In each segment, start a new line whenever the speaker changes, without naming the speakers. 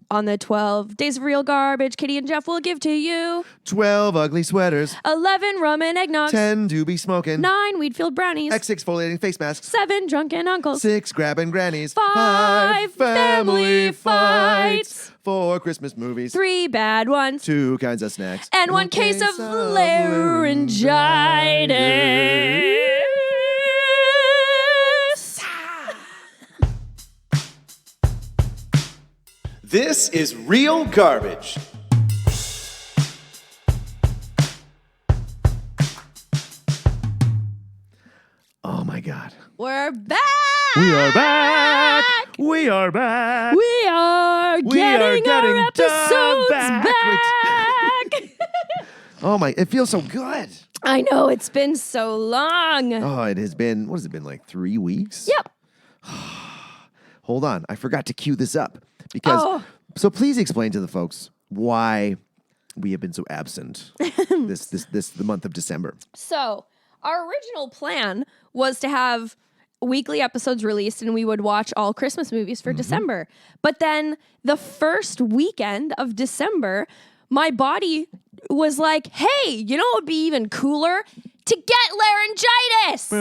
On the 12 days of real garbage, Kitty and Jeff will give to you
12 ugly sweaters.
11 rum and eggnogs.
10 doobie smoking.
9 weed-filled brownies.
X exfoliating face masks.
7 drunken uncles.
6 grabbing grannies.
5 family fights.
4 Christmas movies.
3 bad ones.
2 kinds of snacks.
And 1 case of laryngitis.
This is Real Garbage.
Oh my God.
We're back.
We are back. We are back.
We are getting our episodes back.
Oh my, it feels so good.
I know, it's been so long.
Oh, it has been, what has it been, like 3 weeks?
Yep.
Hold on, I forgot to cue this up. Because, so please explain to the folks why we have been so absent the month of December.
So, our original plan was to have weekly episodes released and we would watch all Christmas movies for December. But then the first weekend of December, my body was like, hey, you know what would be even cooler? To get laryngitis!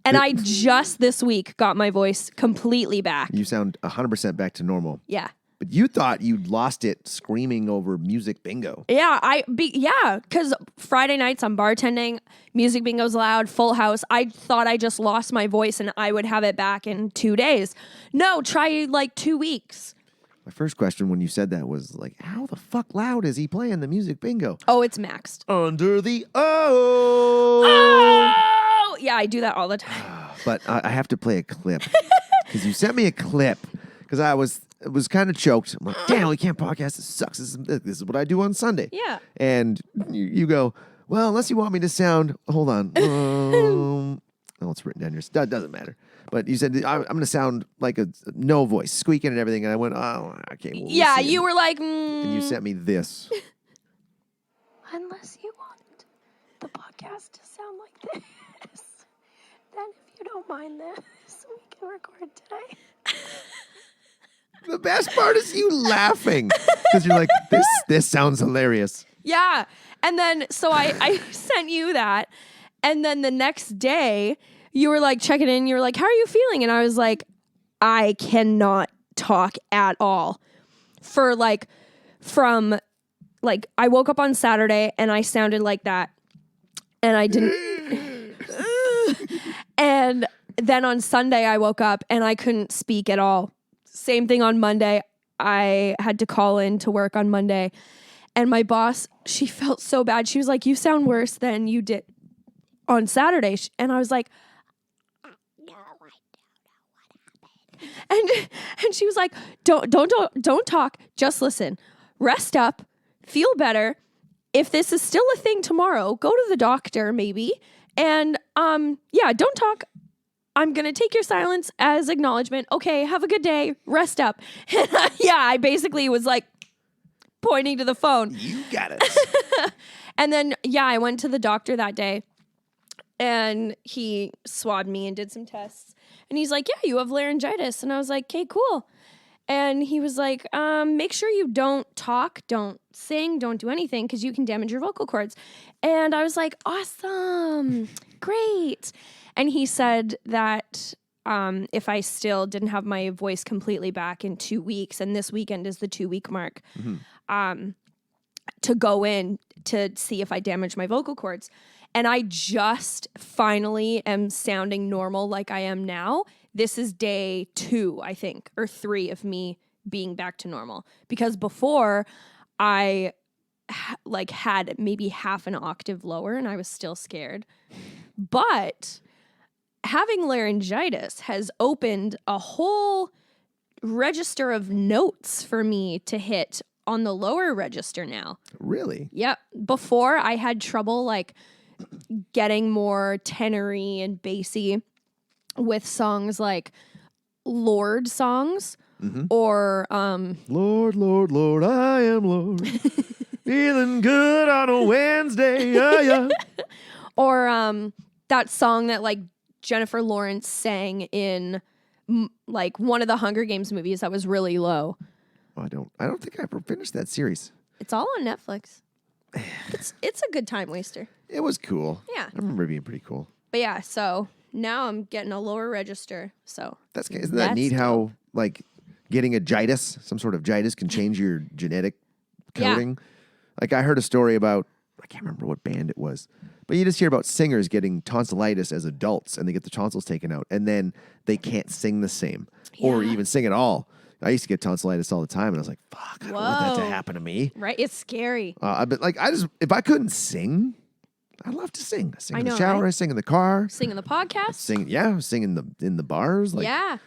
And I just this week got my voice completely back.
You sound 100% back to normal.
Yeah.
But you thought you'd lost it screaming over music bingo.
Yeah, because Friday nights I'm bartending, music bingo's loud, full house. I thought I just lost my voice and I would have it back in 2 days. No, try like 2 weeks.
My first question when you said that was like, how the fuck loud is he playing the music bingo?
Oh, it's maxed.
Under the
Oh! Yeah, I do that all the time.
But I have to play a clip because you sent me a clip because I was kind of choked. I'm like, damn, we can't podcast. This sucks. This is what I do on Sunday.
Yeah.
And you go, well, unless you want me to sound, hold on. Oh, it's written down here. That doesn't matter. But you said, I'm going to sound like a no voice, squeaking and everything. And I went, oh, okay. Well,
yeah, you were like,
And you sent me this.
Unless you want the podcast to sound like this, then if you don't mind this, we can record today.
The best part is you laughing because you're like, this sounds hilarious.
Yeah. And then, so I sent you that. And then the next day, you were like checking in. You were like, how are you feeling? And I was like, I cannot talk at all. I woke up on Saturday and I sounded like that. And I didn't. And then on Sunday, I woke up and I couldn't speak at all. Same thing on Monday. I had to call in to work on Monday. And my boss, she felt so bad. She was like, you sound worse than you did on Saturday. And I was like, no, I don't know what happened. And she was like, don't talk. Just listen. Rest up. Feel better. If this is still a thing tomorrow, go to the doctor maybe. And don't talk. I'm going to take your silence as acknowledgement. Okay, have a good day. Rest up. And I basically was like pointing to the phone.
You got it.
And then, I went to the doctor that day and he swabbed me and did some tests. And he's like, yeah, you have laryngitis. And I was like, okay, cool. And he was like, make sure you don't talk, don't sing, don't do anything because you can damage your vocal cords. And I was like, awesome, great. And he said that if I still didn't have my voice completely back in 2 weeks, and this weekend is the 2-week mark, to go in to see if I damaged my vocal cords. And I just finally am sounding normal like I am now. This is day 2, I think, or 3 of me being back to normal. Because before, I had maybe half an octave lower and I was still scared. But having laryngitis has opened a whole register of notes for me to hit on the lower register now.
Really?
Yep. Before, I had trouble getting more tenory and bassy with songs like Lord songs or
Lord, Lord, Lord, I am Lord. Feeling good on a Wednesday. Yeah.
Or that song that Jennifer Lawrence sang in like one of the Hunger Games movies that was really low.
Oh, I don't think I ever finished that series.
It's all on Netflix. It's a good time waster.
It was cool.
Yeah.
I remember it being pretty cool.
But yeah, so now I'm getting a lower register. So
Isn't that neat how like getting a jitus, some sort of jitus, can change your genetic coding? Yeah. Like I heard a story about, I can't remember what band it was, but you just hear about singers getting tonsillitis as adults and they get the tonsils taken out and then they can't sing the same or even sing at all. I used to get tonsillitis all the time and I was like, fuck, I don't want that to happen to me.
Right? It's scary.
But like, if I couldn't sing, I love to sing. I sing in the shower. Right? I sing in the car.
Sing in the podcast.
Sing in the bars. Like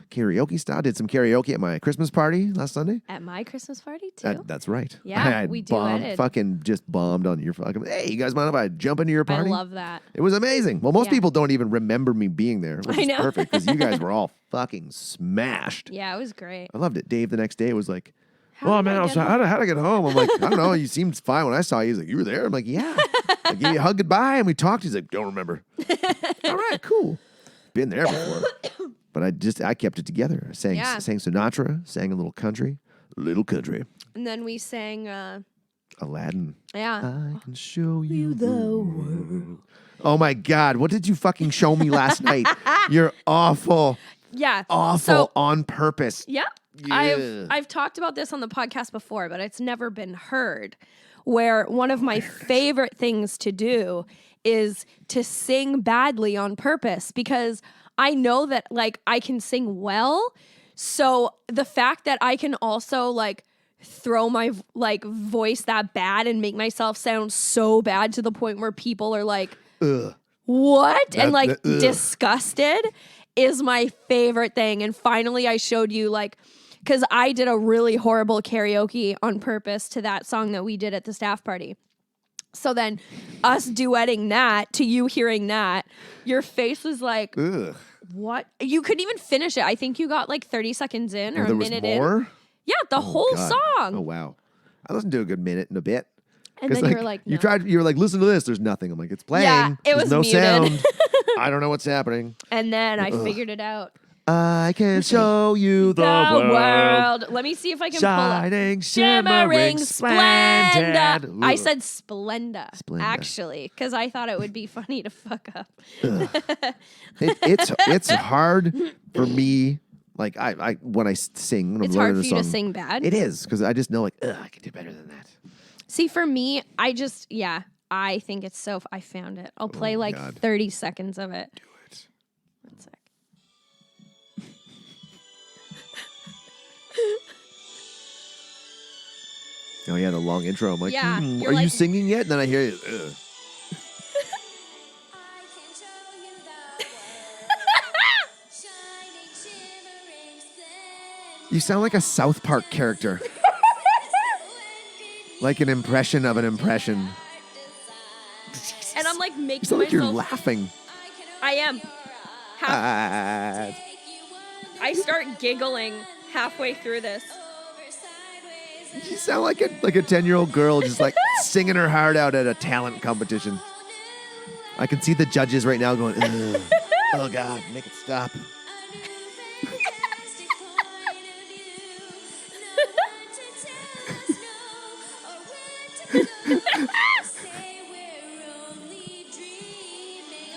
karaoke style. Did some karaoke at my Christmas party last Sunday.
At my Christmas party too.
That's right.
Yeah, we
duetted. Fucking just bombed on your fucking. Hey, you guys mind if I jump into your party?
I love that.
It was amazing. Well, most people don't even remember me being there, which
I
is
know.
perfect because you guys were all fucking smashed.
Yeah, it was great.
I loved it. Dave the next day was like, "Oh man, how'd I get home?" I'm like, "I don't know. You seemed fine when I saw you." He's like, "You were there?" I'm like, "Yeah." I gave you a hug goodbye and we talked. He's like, "Don't remember." All right, cool. Been there before, but I kept it together. I sang Sinatra, sang a little country,
and then we sang
Aladdin.
Yeah,
I can show you the world. Oh my God, what did you fucking show me last night? You're awful.
Yeah,
awful on purpose.
Yep. Yeah. I've talked about this on the podcast before, but it's never been heard. Where one of my favorite things to do is to sing badly on purpose because I know that like I can sing well. So the fact that I can also like throw my like voice that bad and make myself sound so bad to the point where people are like, ugh. What? And like disgusted is my favorite thing. And finally I showed you like, because I did a really horrible karaoke on purpose to that song that we did at the staff party. So then us duetting that to you hearing that, your face was like, ugh. What? You couldn't even finish it. I think you got like 30 seconds in or a minute in. Yeah, the whole song.
Oh, wow. I listened to a good minute and a bit.
And then
like,
you were like, no.
You were like, listen to this. There's nothing. I'm like, it's playing.
Yeah, it was
no
muted.
Sound. I don't know what's happening.
And then I figured it out.
I can show you the world.
Let me see if I can
Shining,
pull up.
shimmering, splendid.
I said Splenda, actually, because I thought it would be funny to fuck up.
It's hard for me. Like I when I sing, when
it's
I'm
hard
learning
for
a
you
song,
to sing bad.
It is because I just know like I can do better than that.
See, for me, I think it's so. I found it. I'll play 30 seconds of it.
Do it.
One sec.
Oh yeah, the long intro. I'm like,
yeah,
are you singing yet? And then I hear you. Ugh. You sound like a South Park character. Like an impression of an impression.
And I'm like making
you sound like
myself.
You're laughing.
I am. I start giggling halfway through this.
You sound like a 10-year-old girl just like singing her heart out at a talent competition. I can see the judges right now going, ugh. Oh God, make it stop.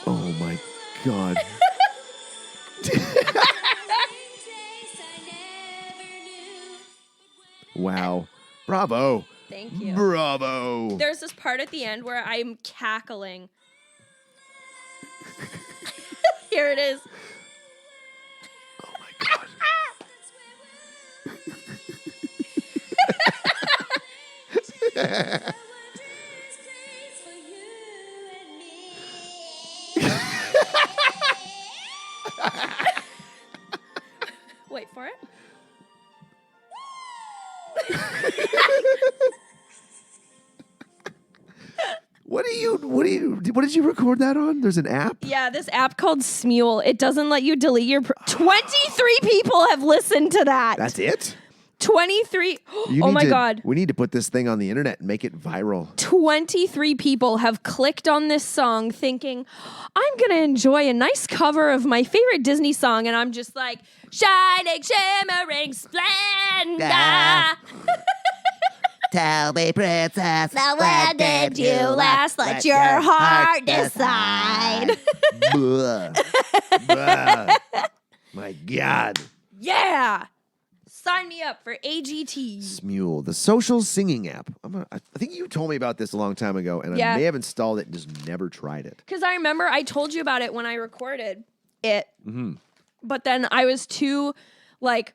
Oh my God. Wow. Bravo.
Thank you.
Bravo.
There's this part at the end where I'm cackling. Here it is.
Oh my God.
Wait for it.
What did you record that on? There's an app?
Yeah, this app called Smule. It doesn't let you delete your 23 people have listened to that.
That's it?
23.
You
Oh
need
my
to-
God.
We need to put this thing on the internet and make it viral.
23 people have clicked on this song thinking, I'm going to enjoy a nice cover of my favorite Disney song. And I'm just like, shining, shimmering, splendor.
Ah. Tell me, princess,
Now when did you last let your heart decide?
Blah. Blah. My God.
Yeah. Sign me up for AGT.
Smule, the social singing app. I think you told me about this a long time ago, and
Yeah.
I may have installed it and just never tried it.
Because I remember I told you about it when I recorded it. But then I was too, like,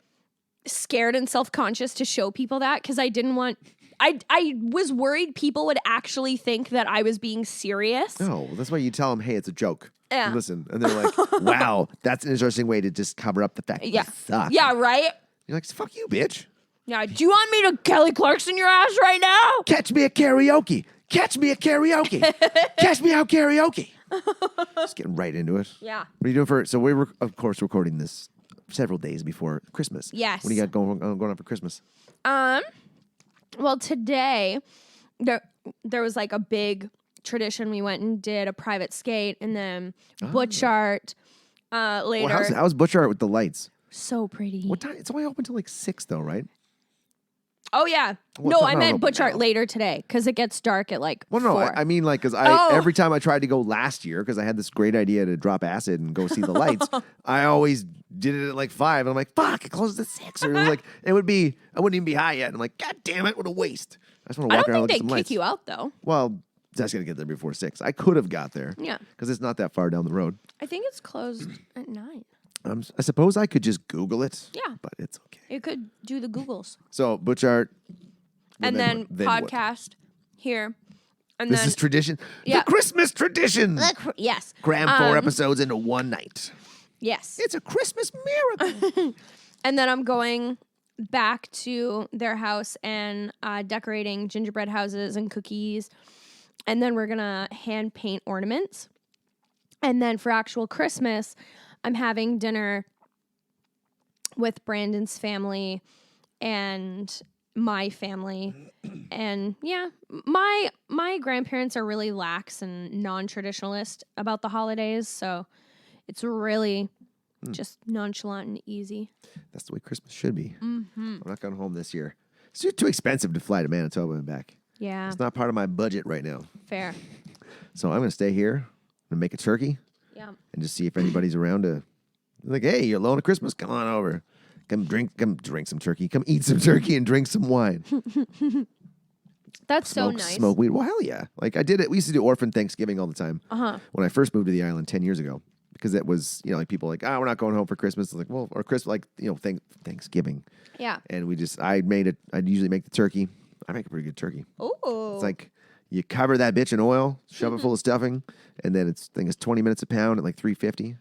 scared and self-conscious to show people that because I didn't want... I was worried people would actually think that I was being serious.
No, that's why you tell them, hey, it's a joke.
Yeah.
Listen, and they're like, wow, that's an interesting way to just cover up the fact that
Yeah.
you suck.
Yeah, right?
You're like, fuck you, bitch.
Yeah. Do you want me to Kelly Clarkson your ass right now?
Catch me at karaoke. Catch me at karaoke. Catch me out karaoke. Just getting right into it.
Yeah.
What are you doing for? So we were, of course, recording this several days before Christmas.
Yes.
What do you got going on for Christmas?
Well, today there was like a big tradition. We went and did a private skate and then butch art later.
Well, how's Butch Art with the lights?
So pretty.
What time? It's only open till like 6 though, right?
Oh, yeah.
Well,
No,
it's
I
not
meant
open
butch art
now.
later today because it gets dark at like
Well, no,
4.
I mean like because
Oh.
every time I tried to go last year because I had this great idea to drop acid and go see the lights, I always did it at like 5, and I'm like, fuck, it closes at 6, or it was like I wouldn't even be high yet, and I'm like, god damn it, what a waste. I just want to
I
walk
don't
around
think
with
they
some
kick
lights.
you out, though.
Well, that's gonna get there before 6. I could have got there.
Yeah.
Because it's not that far down the road.
I think it's closed at 9.
I suppose I could just Google it.
Yeah.
But it's okay.
You could do the Googles.
So Butch Art.
And then
what? what?
podcast here. And
This
then
is tradition.
Yeah.
The Christmas tradition.
yes.
Cram 4 episodes into one night.
Yes.
It's a Christmas miracle.
And then I'm going back to their house and decorating gingerbread houses and cookies. And then we're going to hand paint ornaments. And then for actual Christmas, I'm having dinner with Brandon's family and my family. And yeah, my grandparents are really lax and non-traditionalist about the holidays. So it's really just nonchalant and easy.
That's the way Christmas should be. I'm not going home this year. It's too expensive to fly to Manitoba and back.
Yeah,
It's not part of my budget right now.
fair.
So I'm going to stay here and make a turkey
Yeah.
and just see if anybody's around to, like, hey, you're alone at Christmas? Come on over. Come drink some turkey. Come eat some turkey and drink some wine.
That's so
Smoke,
nice.
smoke weed. Well, hell yeah. Like I did it. We used to do orphan Thanksgiving all the time when I first moved to the island 10 years ago. Because it was, like people like, we're not going home for Christmas. It's like, well, or Christmas, like, Thanksgiving.
Yeah.
And I'd usually make the turkey. I make a pretty good turkey.
Oh.
It's like you cover that bitch in oil, shove it full of stuffing, and then it's 20 minutes a pound at like $3.50. And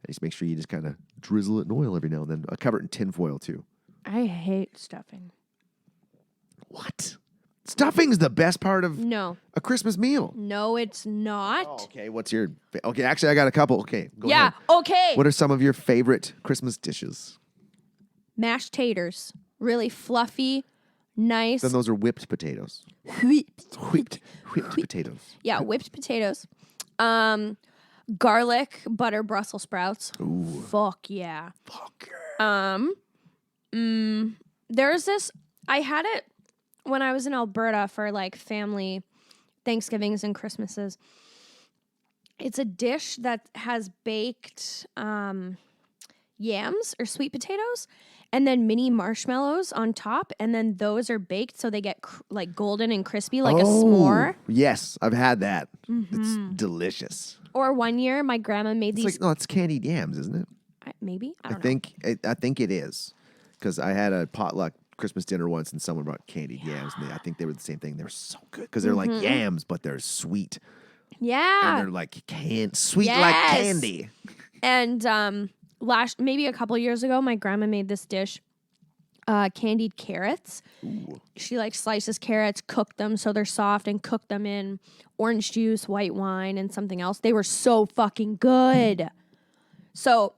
just make sure you just kind of drizzle it in oil every now and then. I cover it in tin foil too.
I hate stuffing.
What? Stuffing's the best part of
No.
a Christmas meal.
No, it's not.
Oh, okay, what's your... Okay, actually, I got a couple. Okay, go
Yeah.
ahead.
Okay.
What are some of your favorite Christmas dishes?
Mashed taters. Really fluffy, nice.
Then those are whipped potatoes.
Whipped.
Whipped potatoes.
Yeah, whipped potatoes. Garlic, butter, Brussels sprouts.
Ooh.
Fuck yeah.
Fuck yeah.
There's this, I had it when I was in Alberta for like family Thanksgivings and Christmases. It's a dish that has baked yams or sweet potatoes and then mini marshmallows on top. And then those are baked so they get like golden and crispy like a s'more.
Yes, I've had that. It's delicious.
Or one year my grandma made
It's
these.
like, no, it's candied yams, isn't it?
Maybe? I
I
don't know.
think it is. Because I had a potluck Christmas dinner once and someone brought candied yams. And I think they were the same thing. They were so good because they're like yams, but they're sweet.
Yeah.
And they're like sweet like
Yes.
candy.
And maybe a couple years ago, my grandma made this dish, candied carrots.
Ooh.
She like slices carrots, cooked them so they're soft, and cooked them in orange juice, white wine, and something else. They were so fucking good. So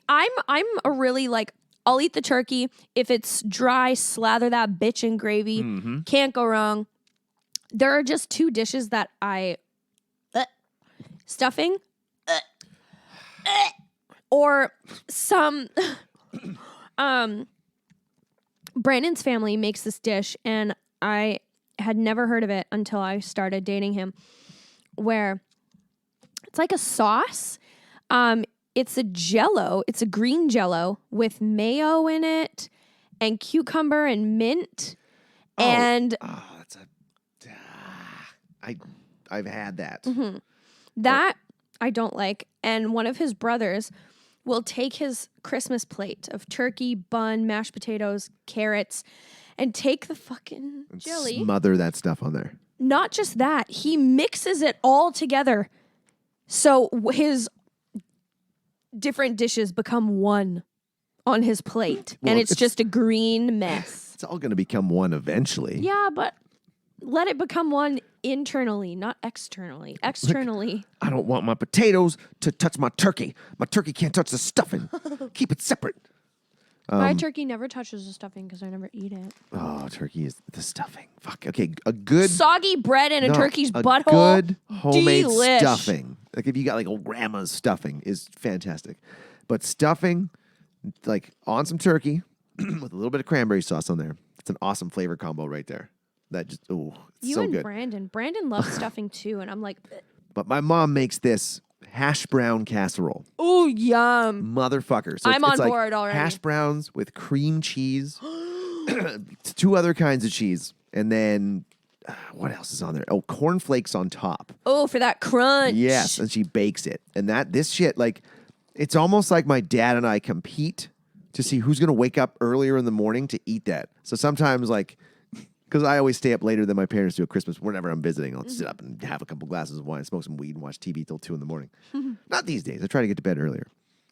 I'm a really like I'll eat the turkey. If it's dry, slather that bitch in gravy. Can't go wrong. There are just two dishes that stuffing or some Brandon's family makes this dish, and I had never heard of it until I started dating him, where it's like a sauce. It's a jello. It's a green jello with mayo in it and cucumber and mint. And
that's I've had that.
that I don't like. And one of his brothers will take his Christmas plate of turkey, bun, mashed potatoes, carrots, and take the fucking jelly.
Smother that stuff on there.
Not just that, he mixes it all together. So his different dishes become one on his plate.
Well,
and it's just a green mess.
It's all going to become one eventually.
Yeah, but let it become one internally, not externally. Externally.
I don't want my potatoes to touch my turkey. My turkey can't touch the stuffing. Keep it separate.
My turkey never touches the stuffing because I never eat it.
Oh, turkey is the stuffing. Fuck. Okay, a good
Soggy bread in a turkey's butthole.
good homemade
Delish.
stuffing. Like if you got like old grandma's stuffing is fantastic. But stuffing like on some turkey with a little bit of cranberry sauce on there. It's an awesome flavor combo right there. That just it's
You
so
and
good.
Brandon loves stuffing too, and I'm like,
But my mom makes this hash brown casserole.
oh yum.
Motherfucker. So
I'm
it's
on
like
board already.
Hash browns with cream cheese, two other kinds of cheese, and then what else is on there? Oh, cornflakes on top.
Oh, for that crunch.
Yes, and she bakes it. And this shit, like, it's almost like my dad and I compete to see who's going to wake up earlier in the morning to eat that. So sometimes, like, because I always stay up later than my parents do at Christmas. Whenever I'm visiting, I'll sit up and have a couple glasses of wine, smoke some weed, and watch TV till 2 in the morning. Not these days. I try to get to bed earlier.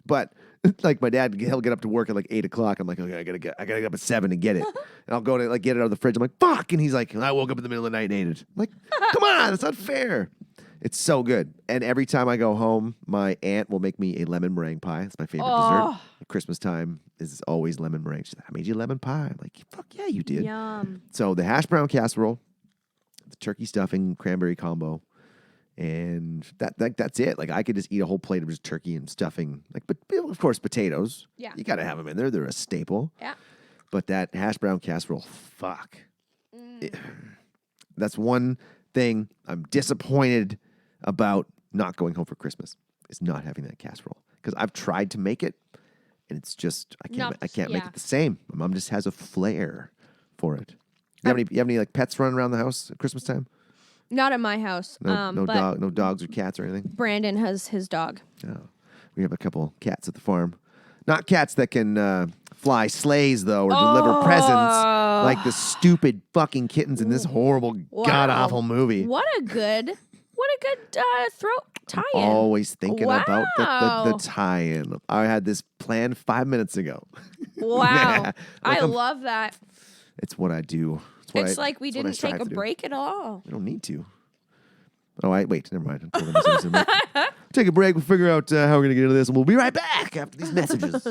But like my dad, he'll get up to work at like 8 o'clock. I'm like, okay, I gotta get up at 7 to get it. And I'll go to like get it out of the fridge. I'm like, fuck. And he's like, I woke up in the middle of the night and ate it. I'm like, come on, it's not fair. It's so good. And every time I go home, my aunt will make me a lemon meringue pie. It's my favorite dessert. At Christmas time is always lemon meringue. She's like, I made you lemon pie. I'm like, fuck yeah, you did.
Yum.
So the hash brown casserole, the turkey stuffing, cranberry combo, and that's it. Like I could just eat a whole plate of just turkey and stuffing. Like, but of course, potatoes.
Yeah.
You got to have them in there. They're a staple.
Yeah.
But that hash brown casserole, fuck. That's one thing I'm disappointed about not going home for Christmas is not having that casserole because I've tried to make it and it's just I can't make it the same. My mom just has a flair for it. You have any like pets running around the house at Christmas time?
Not at my house.
No dogs or cats or anything.
Brandon has his dog.
Oh, we have a couple cats at the farm. Not cats that can fly sleighs though or deliver presents like the stupid fucking kittens in this horrible god awful movie.
What a good throat tie-in.
Always thinking about the tie-in. I had this planned 5 minutes ago.
Wow. I love that.
It's what I do.
It's like we didn't take a break at all.
We don't need to. Oh, wait, never mind. Take a break. We'll figure out how we're going to get into this, and we'll be right back after these messages.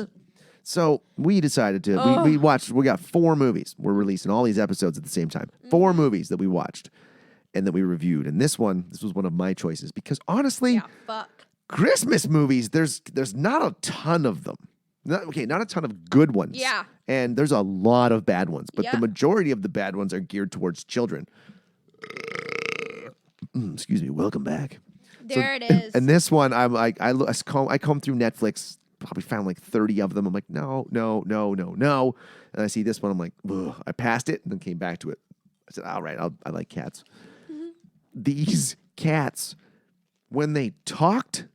So we decided to, we got 4 movies. We're releasing all these episodes at the same time. 4 movies that we watched and that we reviewed. And this was one of my choices because honestly, Christmas movies, there's not a ton of them. Not a ton of good ones.
Yeah.
And there's a lot of bad ones, but the majority of the bad ones are geared towards children. Excuse me. Welcome back.
There it is.
And this one, I'm like, I comb through Netflix, probably found like 30 of them. I'm like, no. And I see this one, I'm like, ugh. I passed it and then came back to it. I said, all right, I like cats. Mm-hmm. These cats, when they talked,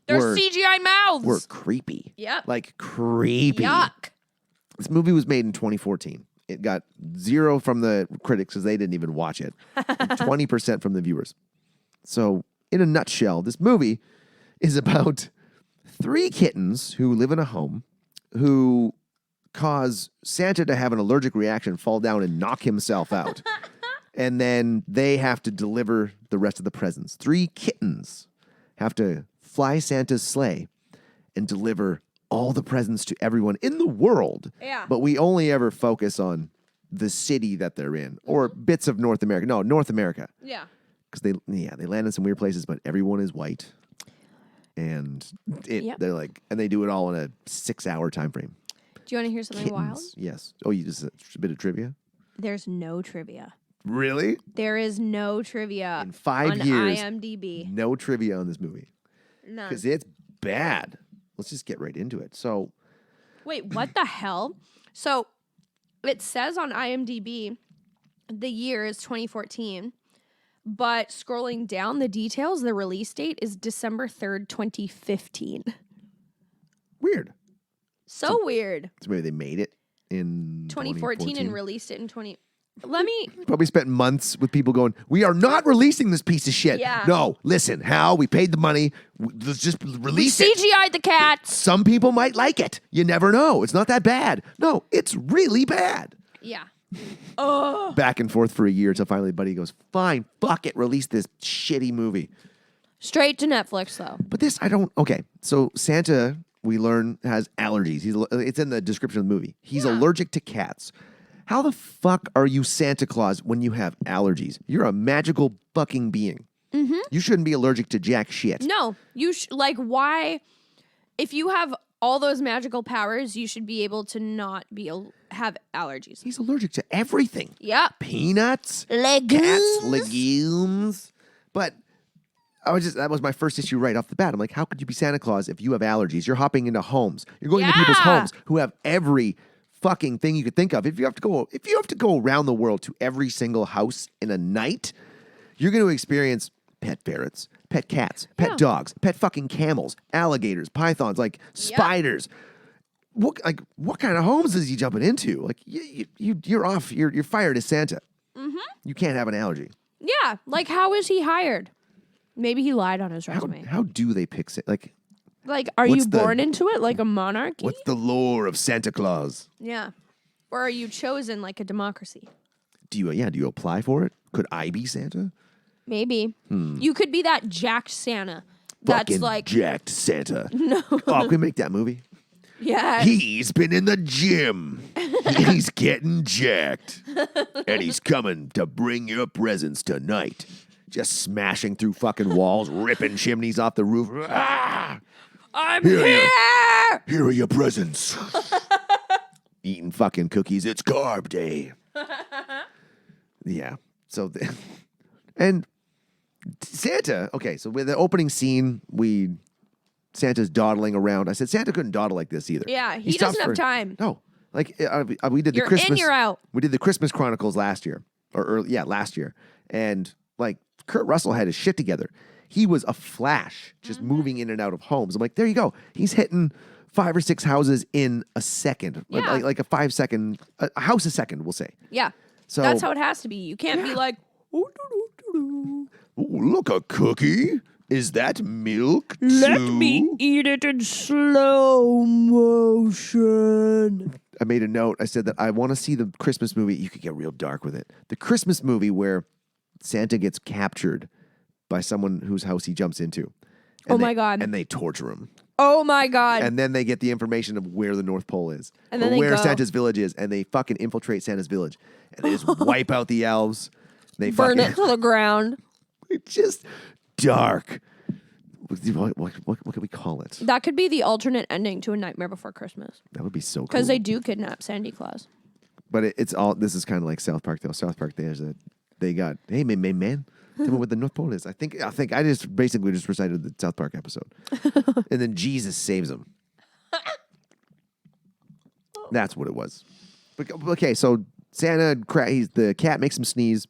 their CGI mouths
were creepy.
Yep.
Like creepy.
Yuck.
This movie was made in 2014. It got 0 from the critics because they didn't even watch it. 20% from the viewers. So, in a nutshell, this movie is about 3 kittens who live in a home who cause Santa to have an allergic reaction, fall down, and knock himself out. And then they have to deliver the rest of the presents. 3 kittens have to fly Santa's sleigh and deliver all the presents to everyone in the world.
Yeah.
But we only ever focus on the city that they're in or bits of North America. No, North America.
Yeah.
Because they land in some weird places, but everyone is white. And they're like, and they do it all in a 6-hour time frame.
Do you want to hear something wild?
Yes. Oh, you just a bit of trivia?
There's no trivia.
Really?
There is no trivia
In 5
on
years,
IMDb.
no trivia on this movie.
None.
Because it's bad. Let's just get right into it. So,
Wait, what the hell? So it says on IMDb the year is 2014, but scrolling down the details, the release date is December 3rd, 2015.
weird.
So weird.
So maybe they made it in
2014 and released it in 20. Let me.
Probably spent months with people going, we are not releasing this piece of shit.
Yeah.
No, listen, Hal, we paid the money. Let's just release it.
CGI'd the cats.
Some people might like it. You never know. It's not that bad. No, it's really bad.
Yeah.
Back and forth for a year until finally Buddy goes, fine, fuck it, release this shitty movie.
Straight to Netflix, though.
But this, I don't, okay. So Santa, we learn, has allergies. It's in the description of the movie. He's allergic to cats. How the fuck are you Santa Claus when you have allergies? You're a magical fucking being. Mm-hmm. You shouldn't be allergic to jack shit.
No, why? If you have all those magical powers, you should be able to not have allergies.
He's allergic to everything.
Yep.
Peanuts,
Legumes.
cats, legumes. But that was my first issue right off the bat. I'm like, how could you be Santa Claus if you have allergies? You're hopping into homes. You're going into people's homes who have every fucking thing you could think of. If you have to go around the world to every single house in a night, you're going to experience pet ferrets, pet cats, pet dogs, pet fucking camels, alligators, pythons, like spiders. What kind of homes is he jumping into? Like you're off. You're fired as Santa. Mm-hmm. You can't have an allergy.
Yeah, like how is he hired? Maybe he lied on his resume.
How do they pick it?
Like, are you born into it like a monarchy?
What's the lore of Santa Claus?
Yeah. Or are you chosen like a democracy?
Do you apply for it? Could I be Santa?
Maybe. You could be that jacked Santa. That's
Fucking
like
jacked Santa. No. Oh, can we make that movie?
Yeah.
He's been in the gym. He's getting jacked. And he's coming to bring your presents tonight. Just smashing through fucking walls, ripping chimneys off the roof. Ah!
I'm here.
Here are your presents. Eating fucking cookies. It's carb day. Yeah. So, and Santa, okay, so with the opening scene, Santa's dawdling around. I said, Santa couldn't dawdle like this either.
Yeah, he doesn't have time.
No. Like, we did the
You're
Christmas.
in, you're out.
We did the Christmas Chronicles last year. Last year. And, like, Kurt Russell had his shit together. He was a flash, just moving in and out of homes. I'm like, there you go. He's hitting 5 or 6 houses in a second.
Yeah.
Like a 5 second, a house a second, we'll say.
Yeah.
So
That's how it has to be. You can't be like,
Ooh, look, a cookie. Is that milk
let
too?
me eat it in slow motion.
I made a note. I said that I want to see the Christmas movie. You could get real dark with it. The Christmas movie where Santa gets captured by someone whose house he jumps into.
Oh my God.
And they torture him.
Oh my God.
And then they get the information of where the North Pole is.
And then
or where
they go.
Santa's village is. And they fucking infiltrate Santa's village. And they just wipe out the elves. They
burn
fucking,
it to the ground.
It's just dark. What can we call it?
That could be the alternate ending to A Nightmare Before Christmas.
That would be so cool.
Because they do kidnap Santa Claus.
But it's all, this is kind of like South Park though. South Park, they got, hey, man. Tell me what the North Pole is. I think I just basically just recited the South Park episode. And then Jesus saves him. That's what it was. But, okay, so Santa, the cat makes him sneeze.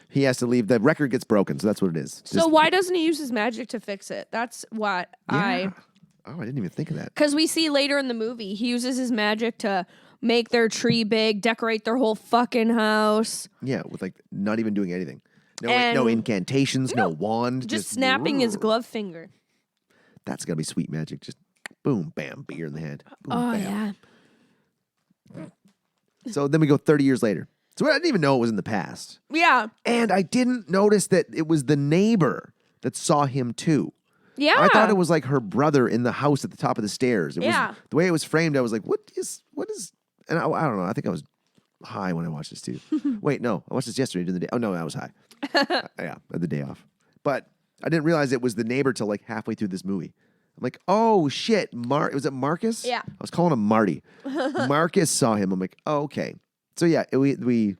He has to leave. The record gets broken, so that's what it is.
So why doesn't he use his magic to fix it? That's what
Oh, I didn't even think of that.
Because we see later in the movie, he uses his magic to make their tree big, decorate their whole fucking house.
Yeah, with like not even doing anything.
And
No incantations, no wand.
Just snapping his glove finger.
That's got to be sweet magic. Just boom, bam, beer in the head. Boom,
Oh,
bam.
yeah.
So then we go 30 years later. So I didn't even know it was in the past.
Yeah.
And I didn't notice that it was the neighbor that saw him too.
Yeah.
I thought it was like her brother in the house at the top of the stairs. It
Yeah.
was, the way it was framed, I was like, what is, and I don't know. I think I was high when I watched this too. Wait, no, I watched this yesterday during the day. Oh no, I was high. Yeah, the day off. But I didn't realize it was the neighbor till like halfway through this movie. I'm like, oh shit, was it Marcus?
Yeah.
I was calling him Marty. Marcus saw him. I'm like, oh, okay. So yeah, we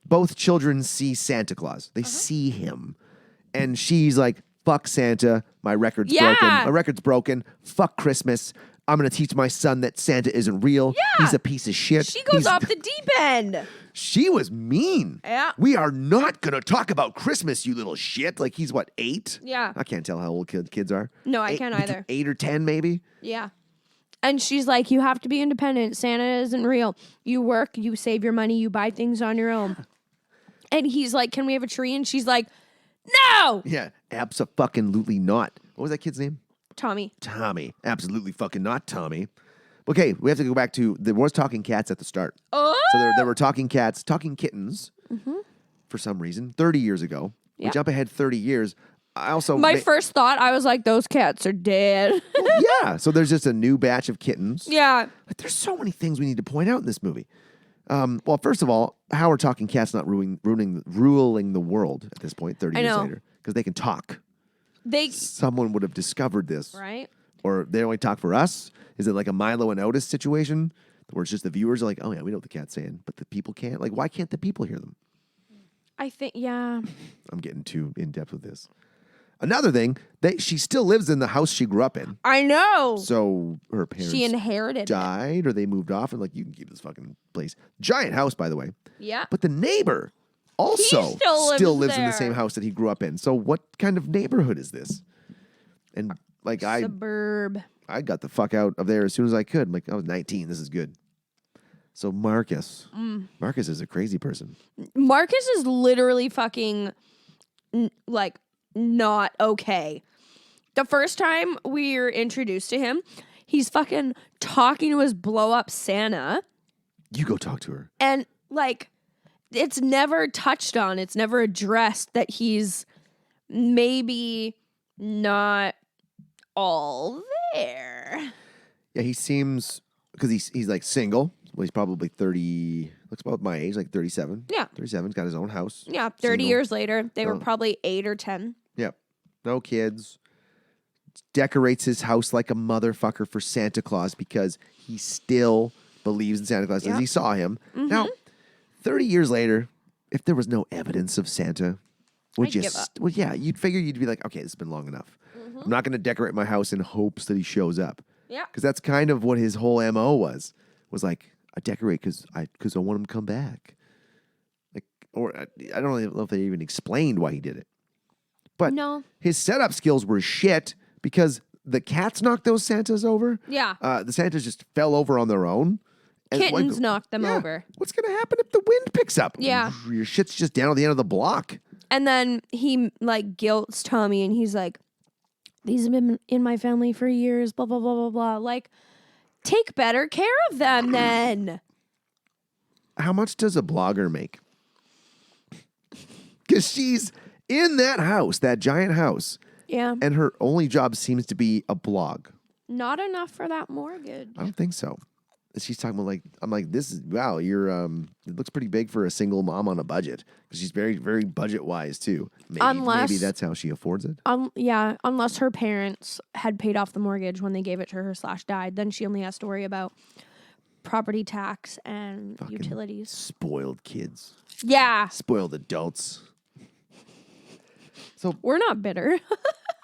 both children see Santa Claus. They see him. And she's like, fuck Santa. My record's broken. My record's broken. Fuck Christmas. I'm going to teach my son that Santa isn't real.
Yeah.
He's a piece of shit.
She goes off the deep end.
She was mean.
Yeah.
We are not going to talk about Christmas, you little shit. Like, he's what, 8?
Yeah.
I can't tell how old kids are.
No, I can't either.
8 or 10, maybe?
Yeah. And she's like, you have to be independent. Santa isn't real. You work, you save your money, you buy things on your own. And he's like, can we have a tree? And she's like, no!
Yeah, abso-fucking-lutely not. What was that kid's name?
Tommy.
Tommy. Absolutely fucking not Tommy. Okay, we have to go back to, there was talking cats at the start.
Oh!
So there were talking cats, talking kittens, for some reason, 30 years ago.
Yeah.
We jump ahead 30 years. I also...
My first thought, I was like, those cats are dead.
Yeah, so there's just a new batch of kittens.
Yeah.
Like, there's so many things we need to point out in this movie. Well, first of all, how are talking cats not ruling the world at this point, 30 years later? Because they can talk. Someone would have discovered this.
Right?
Or they only talk for us? Is it like a Milo and Otis situation where it's just the viewers are like, oh yeah, we know what the cat's saying, but the people can't? Like, why can't the people hear them?
I think, yeah.
I'm getting too in depth with this. Another thing, she still lives in the house she grew up in.
I know.
So her parents
She inherited it.
died or they moved off and like, you can keep this fucking place. Giant house, by the way.
Yeah.
But the neighbor also
still
lives in the
there.
same house that he grew up in. So what kind of neighborhood is this? And like
Suburb.
I got the fuck out of there as soon as I could. I'm like, I was 19. This is good. So Marcus. Marcus is a crazy person.
Marcus is literally fucking like not okay. The first time we're introduced to him, he's fucking talking to his blow up Santa.
You go talk to her.
And like, it's never touched on. It's never addressed that he's maybe not all there.
Yeah, he seems, because he's like single. Well, he's probably 30, looks about my age, like 37.
Yeah.
37, he's got his own house.
Yeah, 30
Single.
years later, they were
Oh.
probably 8 or 10.
Yep. No kids. Decorates his house like a motherfucker for Santa Claus because he still believes in Santa Claus as
Yep.
he saw him. Now, 30 years later, if there was no evidence of Santa, would
I'd
you...
give up.
Well, yeah, you'd figure you'd be like, okay, this has been long enough. I'm not going to decorate my house in hopes that he shows up.
Yeah.
Because that's kind of what his whole MO was like, I decorate because I want him to come back. Like, or I don't really know if they even explained why he did it. But
No.
his setup skills were shit because the cats knocked those Santas over.
Yeah.
The Santas just fell over on their own. And
Kittens knocked them over.
What's going to happen if the wind picks up?
Yeah.
Your shit's just down at the end of the block.
And then he like guilts Tommy and he's like, these have been in my family for years, blah, blah, blah, blah, blah. Like, take better care of them then.
How much does a blogger make? Because she's in that house, that giant house,
Yeah.
and her only job seems to be a blog.
Not enough for that mortgage.
I don't think so. She's talking about like, I'm like, this is, wow, you're, it looks pretty big for a single mom on a budget. Because she's very, very budget wise too. Maybe that's how she affords it.
Yeah, unless her parents had paid off the mortgage when they gave it to her / died, then she only has to worry about property tax and
Fucking
utilities.
Spoiled kids.
Yeah,
Spoiled adults.
we're not bitter.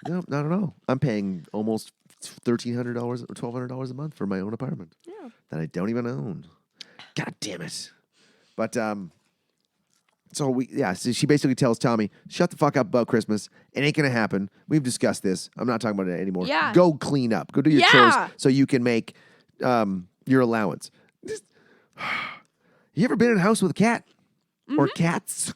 No, not at all. I'm paying almost $1,300 or $1,200 a month for my own apartment.
Yeah.
That I don't even own. God damn it. But so she basically tells Tommy, shut the fuck up about Christmas. It ain't gonna happen. We've discussed this. I'm not talking about it anymore.
Yeah.
Go clean up. Go do your chores so you can make your allowance. You ever been in a house with a cat? Or cats?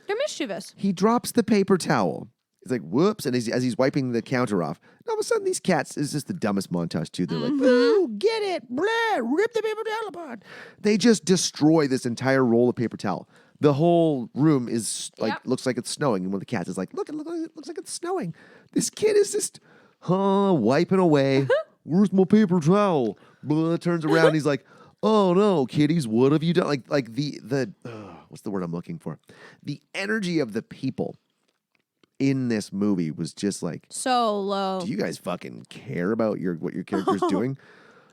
They're mischievous.
He drops the paper towel. He's like, whoops. And as he's wiping the counter off, and all of a sudden these cats, is just the dumbest montage too. They're like, ooh, get it. Blah, rip the paper towel apart. They just destroy this entire roll of paper towel. The whole room is like, looks like it's snowing. And one of the cats is like, look, it looks like it's snowing. This kid is just, wiping away. Where's my paper towel? Blah, turns around. He's like, oh no, kiddies, what have you done? Like the what's the word I'm looking for? The energy of the people in this movie was just like,
So low.
do you guys fucking care about what your character's doing?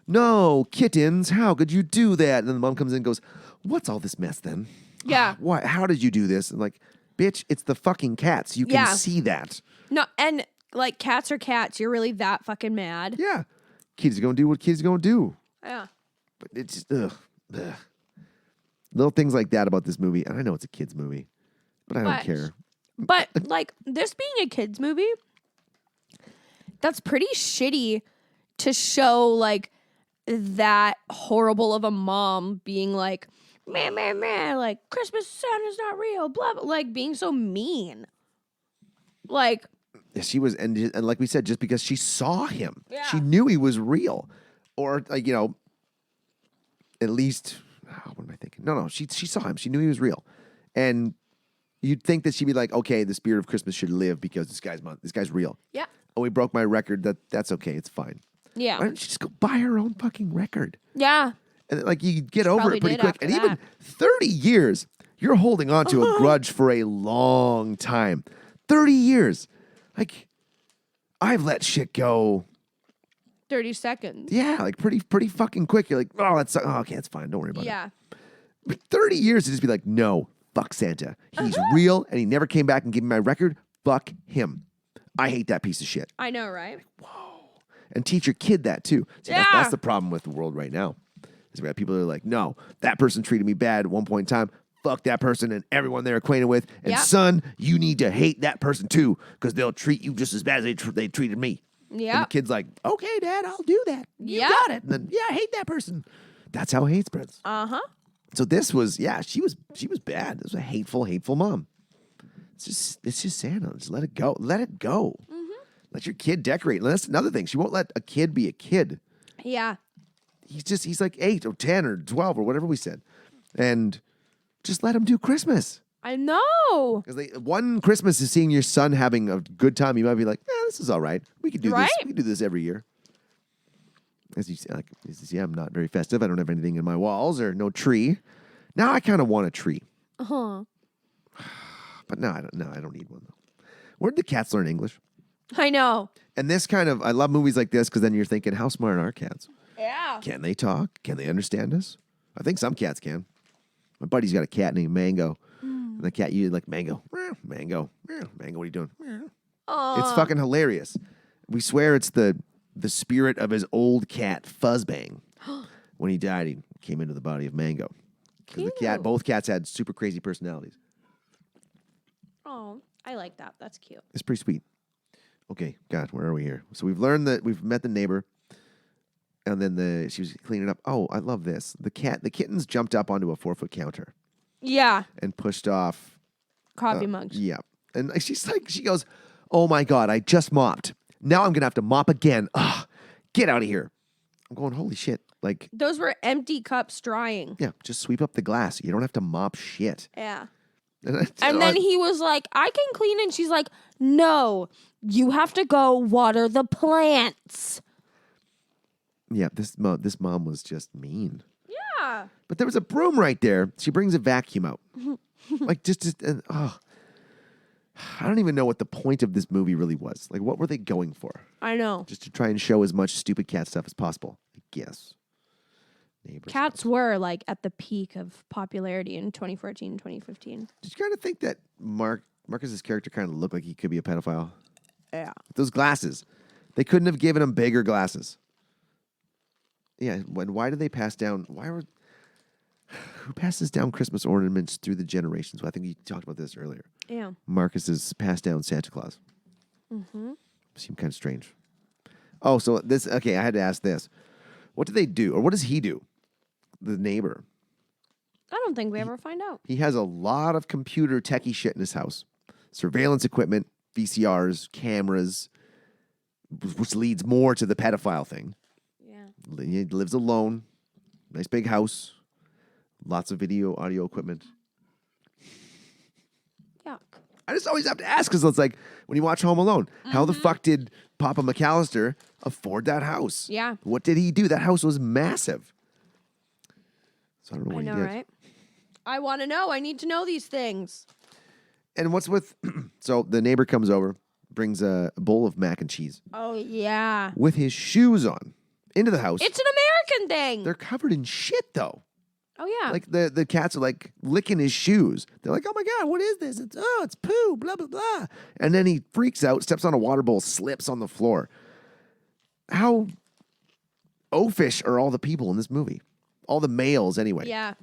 No, kittens, how could you do that? And then the mom comes in and goes, what's all this mess then?
Yeah.
Why? How did you do this? And like, bitch, it's the fucking cats. You can
Yeah.
see that.
No, and like cats are cats. You're really that fucking mad.
Yeah. Kids are going to do what kids are going to do.
Yeah.
But it's just, ugh. Little things like that about this movie. And I know it's a kid's movie, but I don't care.
But like this being a kids movie, that's pretty shitty to show like that horrible of a mom being like, man, like Christmas Santa's not real, blah, blah, like being so mean. Like,
Yeah, she was, and like we said, just because she saw him,
Yeah.
she knew he was real, or like at least what am I thinking? No, she saw him. She knew he was real, and you'd think that she'd be like, okay, the spirit of Christmas should live because this guy's real.
yeah.
Oh, he broke my record. That's okay. It's fine. Why
Yeah.
don't you just go buy her own fucking record?
Yeah.
And like you get over
probably
it pretty
did
quick.
after
And even
that.
30 years, you're holding on to a grudge for a long time. 30 years. Like, I've let shit go.
30 seconds.
Yeah, like pretty fucking quick. You're like, oh, okay, that's fine. Don't worry about it.
Yeah.
But 30 years to just be like, no, fuck Santa. He's real and he never came back and gave me my record. Fuck him. I hate that piece of shit.
I know, right?
And teach your kid that too. See,
Yeah.
that's the problem with the world right now. Is we have people that are like, no, that person treated me bad at one point in time. Fuck that person and everyone they're acquainted with. And
Yep.
son, you need to hate that person too because they'll treat you just as bad as they treated me. And the
Yeah.
kid's like, okay, Dad, I'll do that. You
Yep.
got it. And then, yeah, I hate that person. That's how hate spreads.
Uh-huh.
So this was, she was bad. This was a hateful mom. It's just Santa. Just let it go. Let it go. Let your kid decorate. And that's another thing. She won't let a kid be a kid.
Yeah.
He's like 8 or 10 or 12 or whatever we said. And just let him do Christmas.
I know.
Because one Christmas is seeing your son having a good time. You might be like, this is all right. We could do
Right?
this. We can do this every year. As you see, I'm not very festive. I don't have anything in my walls or no tree. Now I kind of want a tree.
Uh-huh.
But no, I don't need one though. Where did the cats learn English?
I know.
And this I love movies like this because then you're thinking, how smart are cats?
Yeah.
Can they talk? Can they understand us? I think some cats can. My buddy's got a cat named Mango. And the cat, you like, Mango, meow, Mango, meow, Mango, what are you doing? Meow. It's fucking hilarious. We swear it's the spirit of his old cat, Fuzzbang. When he died, he came into the body of Mango. Because both cats had super crazy personalities.
Oh, I like that. That's cute.
It's pretty sweet. Okay, God, where are we here? So we've learned that we've met the neighbor, and then she was cleaning up. Oh, I love this. The kittens jumped up onto a 4-foot counter
Yeah.
and pushed off.
Coffee mugs.
Yeah, and she goes, "Oh my God, I just mopped. Now I'm gonna have to mop again. Ugh, get out of here." I'm going, holy shit! Like,
Those were empty cups drying.
yeah, just sweep up the glass. You don't have to mop shit.
Yeah.
And
And then he was like, I can clean. And she's like, no, you have to go water the plants.
yeah, this mom was just mean.
Yeah.
But there was a broom right there. She brings a vacuum out. Like, I don't even know what the point of this movie really was. Like, what were they going for?
I know.
Just to try and show as much stupid cat stuff as possible, I guess. Neighbors.
Cats were like at the peak of popularity in 2014, 2015.
Did you kind of think that Marcus's character kind of looked like he could be a pedophile?
Yeah.
Those glasses. They couldn't have given him bigger glasses. Yeah, why did they pass down... Who passes down Christmas ornaments through the generations? Well, I think you talked about this earlier.
Yeah.
Marcus has passed down Santa Claus. Mm-hmm. Seemed kind of strange. Oh, so this... Okay, I had to ask this. What do they do? Or what does he do? The neighbor.
I don't think we ever find out.
He has a lot of computer techie shit in his house. Surveillance equipment, VCRs, cameras, which leads more to the pedophile thing.
Yeah.
He lives alone. Nice big house. Lots of audio equipment.
Yuck.
I just always have to ask because it's like when you watch Home Alone, how the fuck did Papa McAllister afford that house?
Yeah.
What did he do? That house was massive. So I don't know what
I know,
he did.
right? I want to know. I need to know these things.
And what's with... so the neighbor comes over, brings a bowl of mac and cheese
Oh, yeah.
with his shoes on into the house.
It's an American thing.
They're covered in shit, though.
Oh, yeah.
Like the cats are like licking his shoes. They're like, oh my God, what is this? It's poo, blah, blah, blah. And then he freaks out, steps on a water bowl, slips on the floor. How oafish are all the people in this movie? All the males, anyway.
Yeah.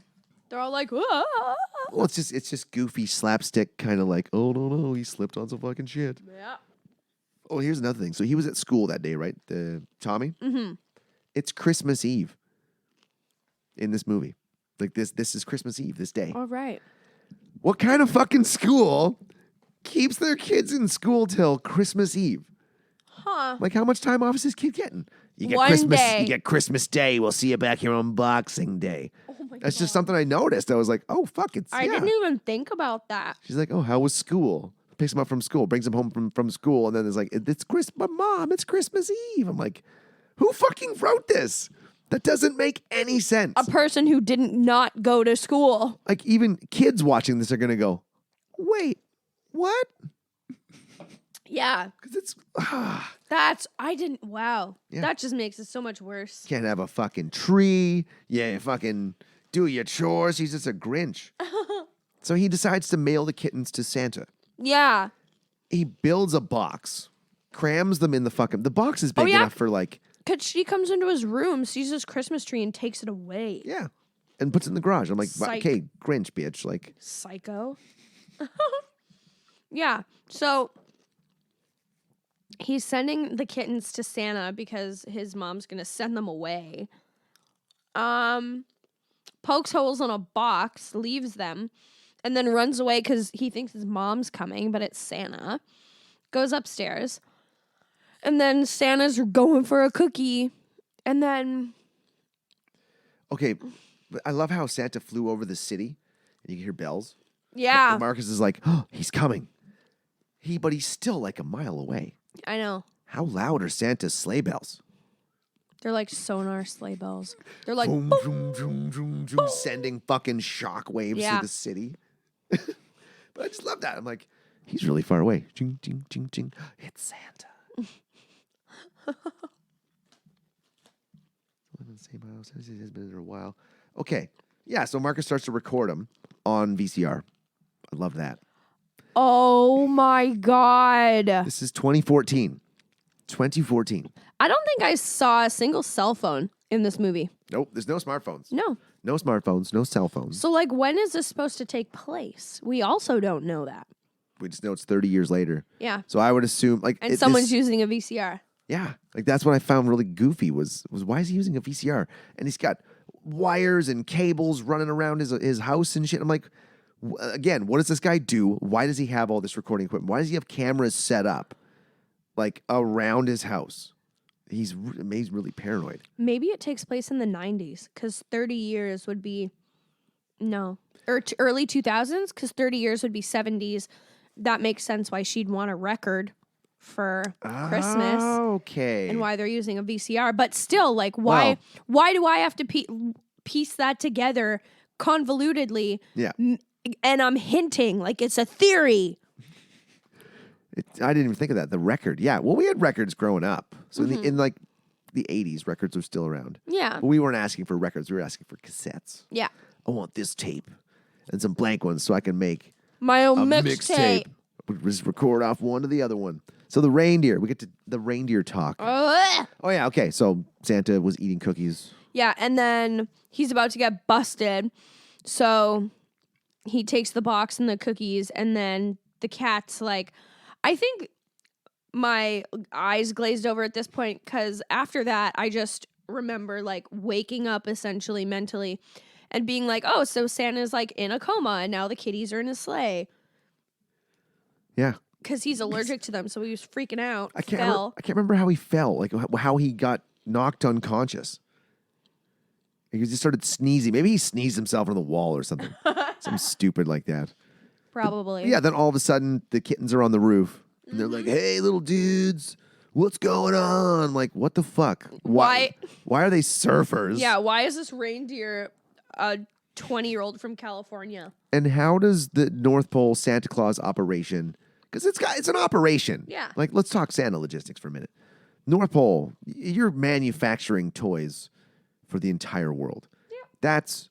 They're all like, whoa.
Well, it's just goofy slapstick kind of like, oh no, he slipped on some fucking shit.
Yeah.
Oh, here's another thing. So he was at school that day, right? The Tommy? Mm-hmm. It's Christmas Eve in this movie. Like this is Christmas Eve, this day.
All right.
What kind of fucking school keeps their kids in school till Christmas Eve?
Huh.
Like, how much time off is this kid getting? You get
One
Christmas.
day.
You get Christmas Day. We'll see you back here on Boxing Day.
Oh my
That's
God.
just something I noticed. I was like, oh fuck, it's
I didn't even think about that.
She's like, oh, how was school? Picks him up from school, brings him home from school, and then it's like, it's Christmas, Mom. It's Christmas Eve. I'm like, who fucking wrote this? That doesn't make any sense.
A person who didn't not go to school.
Like, even kids watching this are gonna go, wait, what?
Yeah.
Because it's
wow.
Yeah.
That just makes it so much worse.
can't have a fucking tree. Yeah, fucking do your chores. He's just a Grinch. So he decides to mail the kittens to Santa.
Yeah.
He builds a box, crams them in the fucking... The box is big
yeah.
enough for like...
Because she comes into his room, sees his Christmas tree, and takes it away.
Yeah. And puts it in the garage. I'm like,
Psych.
okay, Grinch, bitch. Like,
Psycho. Yeah. So he's sending the kittens to Santa because his mom's going to send them away. Pokes holes in a box, leaves them, and then runs away because he thinks his mom's coming, but it's Santa. Goes upstairs. And then Santa's going for a cookie. And then...
okay, but I love how Santa flew over the city and you can hear bells.
Yeah.
And Marcus is like, oh, he's coming. But he's still like a mile away.
I know.
How loud are Santa's sleigh bells?
They're like sonar sleigh bells. They're like...
Boom, boom, boom, boom, boom, sending fucking shock waves
Yeah.
through the city. But I just love that. I'm like, he's really far away. Ching, ching, ching, ching. It's Santa. Live in the same house. Has been there a while. Okay. Yeah, so Marcus starts to record him on VCR. I love that.
Oh my God.
This is 2014. 2014.
I don't think I saw a single cell phone in this movie.
Nope, there's no smartphones.
No.
No smartphones, no cell phones.
So, like, when is this supposed to take place? We also don't know that.
We just know it's 30 years later.
Yeah.
So I would assume, like...
And someone's using a VCR.
Yeah, like that's what I found really goofy was why is he using a VCR? And he's got wires and cables running around his house and shit. I'm like, again, what does this guy do? Why does he have all this recording equipment? Why does he have cameras set up like around his house? He's really paranoid.
Maybe it takes place in the 90s because 30 years would be, no, or early 2000s because 30 years would be 70s. That makes sense why she'd want a record for Christmas
Okay.
and why they're using a VCR. But still, like, why do I have to piece that together convolutedly?
Yeah.
And I'm hinting like it's a theory.
I didn't even think of that. The record. Yeah. Well, we had records growing up. So in like the 80s, records were still around.
Yeah.
But we weren't asking for records. We were asking for cassettes.
Yeah.
I want this tape and some blank ones so I can make
My own
a
mixtape.
We just record off one to the other one. So the reindeer. We get to the reindeer talk.
Ugh.
Oh, yeah. Okay. So Santa was eating cookies.
Yeah, and then he's about to get busted. So he takes the box and the cookies, and then the cat's like, I think my eyes glazed over at this point because after that, I just remember like waking up essentially mentally and being like, oh, so Santa's like in a coma and now the kitties are in his sleigh.
Yeah.
Because he's allergic to them, so he was freaking out.
I can't remember how he fell, like how he got knocked unconscious. He just started sneezing. Maybe he sneezed himself on the wall or something. Something stupid like that.
Probably.
Yeah, then all of a sudden the kittens are on the roof and they're like, "Hey, little dudes, what's going on?" Like, what the fuck? Why are they surfers?
Yeah, why is this reindeer a 20-year-old from California?
And how does the North Pole Santa Claus operation? Because it's an operation.
Yeah.
Like, let's talk Santa logistics for a minute. North Pole, you're manufacturing toys for the entire world. Yeah. That's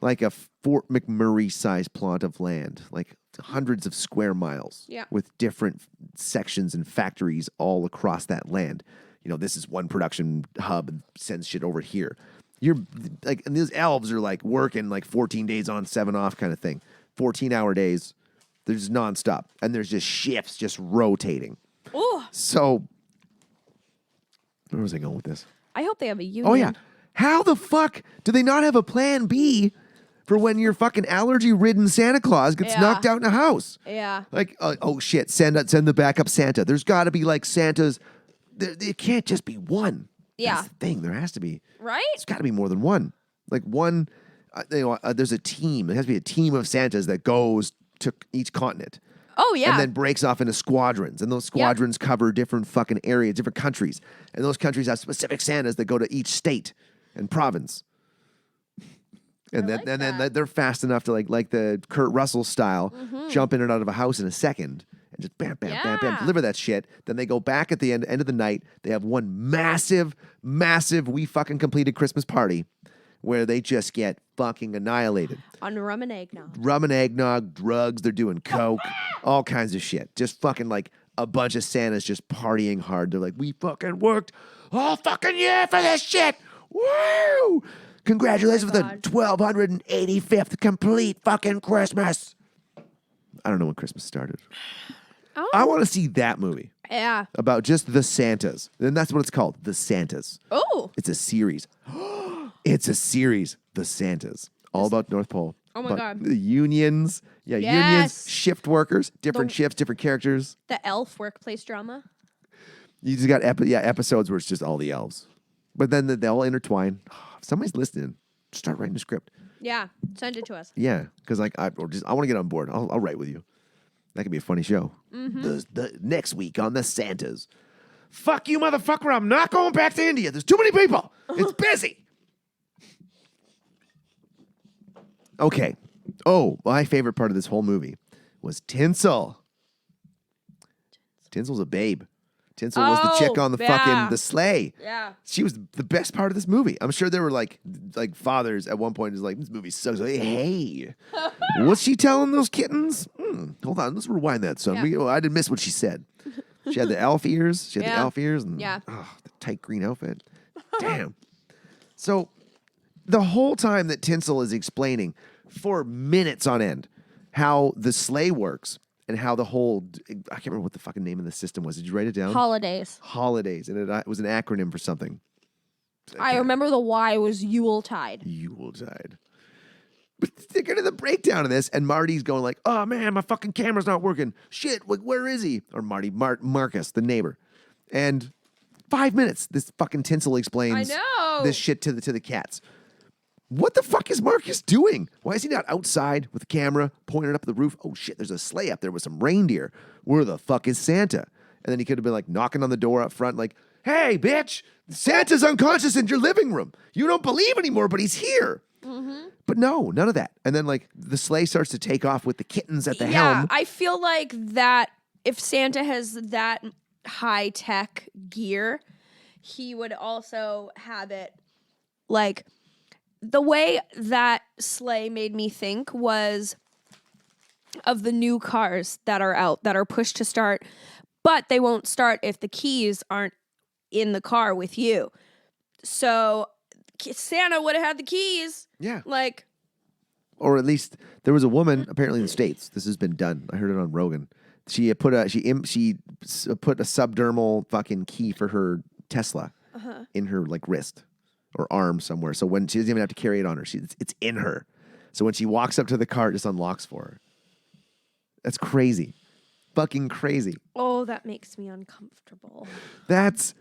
like a Fort McMurray-sized plot of land, like hundreds of square miles.
Yeah.
With different sections and factories all across that land. You know, this is one production hub and sends shit over here. You're like, and these elves are like working like 14 days on, 7 off kind of thing. 14-hour days. They're just nonstop. And there's just shifts just rotating.
Oh.
So, where was I going with this?
I hope they have a union.
Oh, yeah. How the fuck do they not have a plan B for when your fucking allergy-ridden Santa Claus gets knocked out in a house?
Yeah.
Like, oh shit, send the backup Santa. There's got to be like Santas. It can't just be one.
Yeah.
That's the thing. There has to be.
Right?
It's got to be more than one. Like one, there's a team. It has to be a team of Santas that goes to each continent.
Oh, yeah.
And then breaks off into squadrons. And those squadrons cover different fucking areas, different countries. And those countries have specific Santas that go to each state and province. And then they're fast enough to like the Kurt Russell style, jump in and out of a house in a second and just bam, bam, bam, bam, deliver that shit. Then they go back at the end of the night. They have one massive, we fucking completed Christmas party where they just get fucking annihilated.
On rum and eggnog.
Rum and eggnog, drugs, they're doing coke, all kinds of shit. Just fucking like a bunch of Santas just partying hard. They're like, we fucking worked all fucking year for this shit. Woo! Congratulations for the 1285th complete fucking Christmas. I don't know when Christmas started.
Oh.
I want to see that movie.
Yeah.
About just the Santas. And that's what it's called, The Santas.
Oh.
It's a series. It's a series, The Santas. All about North Pole.
Oh my God.
The unions. Yeah,
Yes.
unions, shift workers, different shifts, different characters.
The elf workplace drama.
You just got episodes where it's just all the elves. But then they all intertwine. If somebody's listening, start writing a script.
Yeah. Send it to us.
Yeah, because I want to get on board. I'll write with you. That could be a funny show. The next week on the Santas. Fuck you, motherfucker! I'm not going back to India. There's too many people. It's busy. Okay. Oh, my favorite part of this whole movie was Tinsel. Tinsel's a babe. Tinsel was the chick on the fucking the sleigh.
Yeah.
She was the best part of this movie. I'm sure there were like fathers at one point who's like, this movie sucks. Like, hey, what's she telling those kittens? Hold on, let's rewind that, son.
Yeah.
I didn't miss what she said. She had the elf ears. She had the elf ears and
Yeah.
the tight green outfit. Damn. So the whole time that Tinsel is explaining for minutes on end how the sleigh works and how the whole, I can't remember what the fucking name of the system was. Did you write it down?
Holidays.
Holidays. And it was an acronym for something.
I remember the Y was Yuletide.
Yuletide. But they get to the breakdown of this, and Marty's going like, oh man, my fucking camera's not working. Shit, like, where is he? Or Marcus, the neighbor. And 5 minutes, this fucking Tinsel explains this shit to the cats. What the fuck is Marcus doing? Why is he not outside with a camera pointed up at the roof? Oh shit, there's a sleigh up there with some reindeer. Where the fuck is Santa? And then he could have been like knocking on the door up front like, hey, bitch, Santa's unconscious in your living room. You don't believe anymore, but he's here. Mm-hmm. But no, none of that. And then like the sleigh starts to take off with the kittens at the helm.
I feel like that if Santa has that high tech gear, he would also have it like the way that sleigh made me think was of the new cars that are out that are pushed to start, but they won't start if the keys aren't in the car with you. So Santa would have had the keys.
Yeah.
Like,
or at least there was a woman apparently in the States. This has been done. I heard it on Rogan. She put a subdermal fucking key for her Tesla in her like wrist or arm somewhere. So when she doesn't even have to carry it on her, it's in her. So when she walks up to the car, it just unlocks for her. That's crazy. Fucking crazy.
oh, that makes me uncomfortable.
That's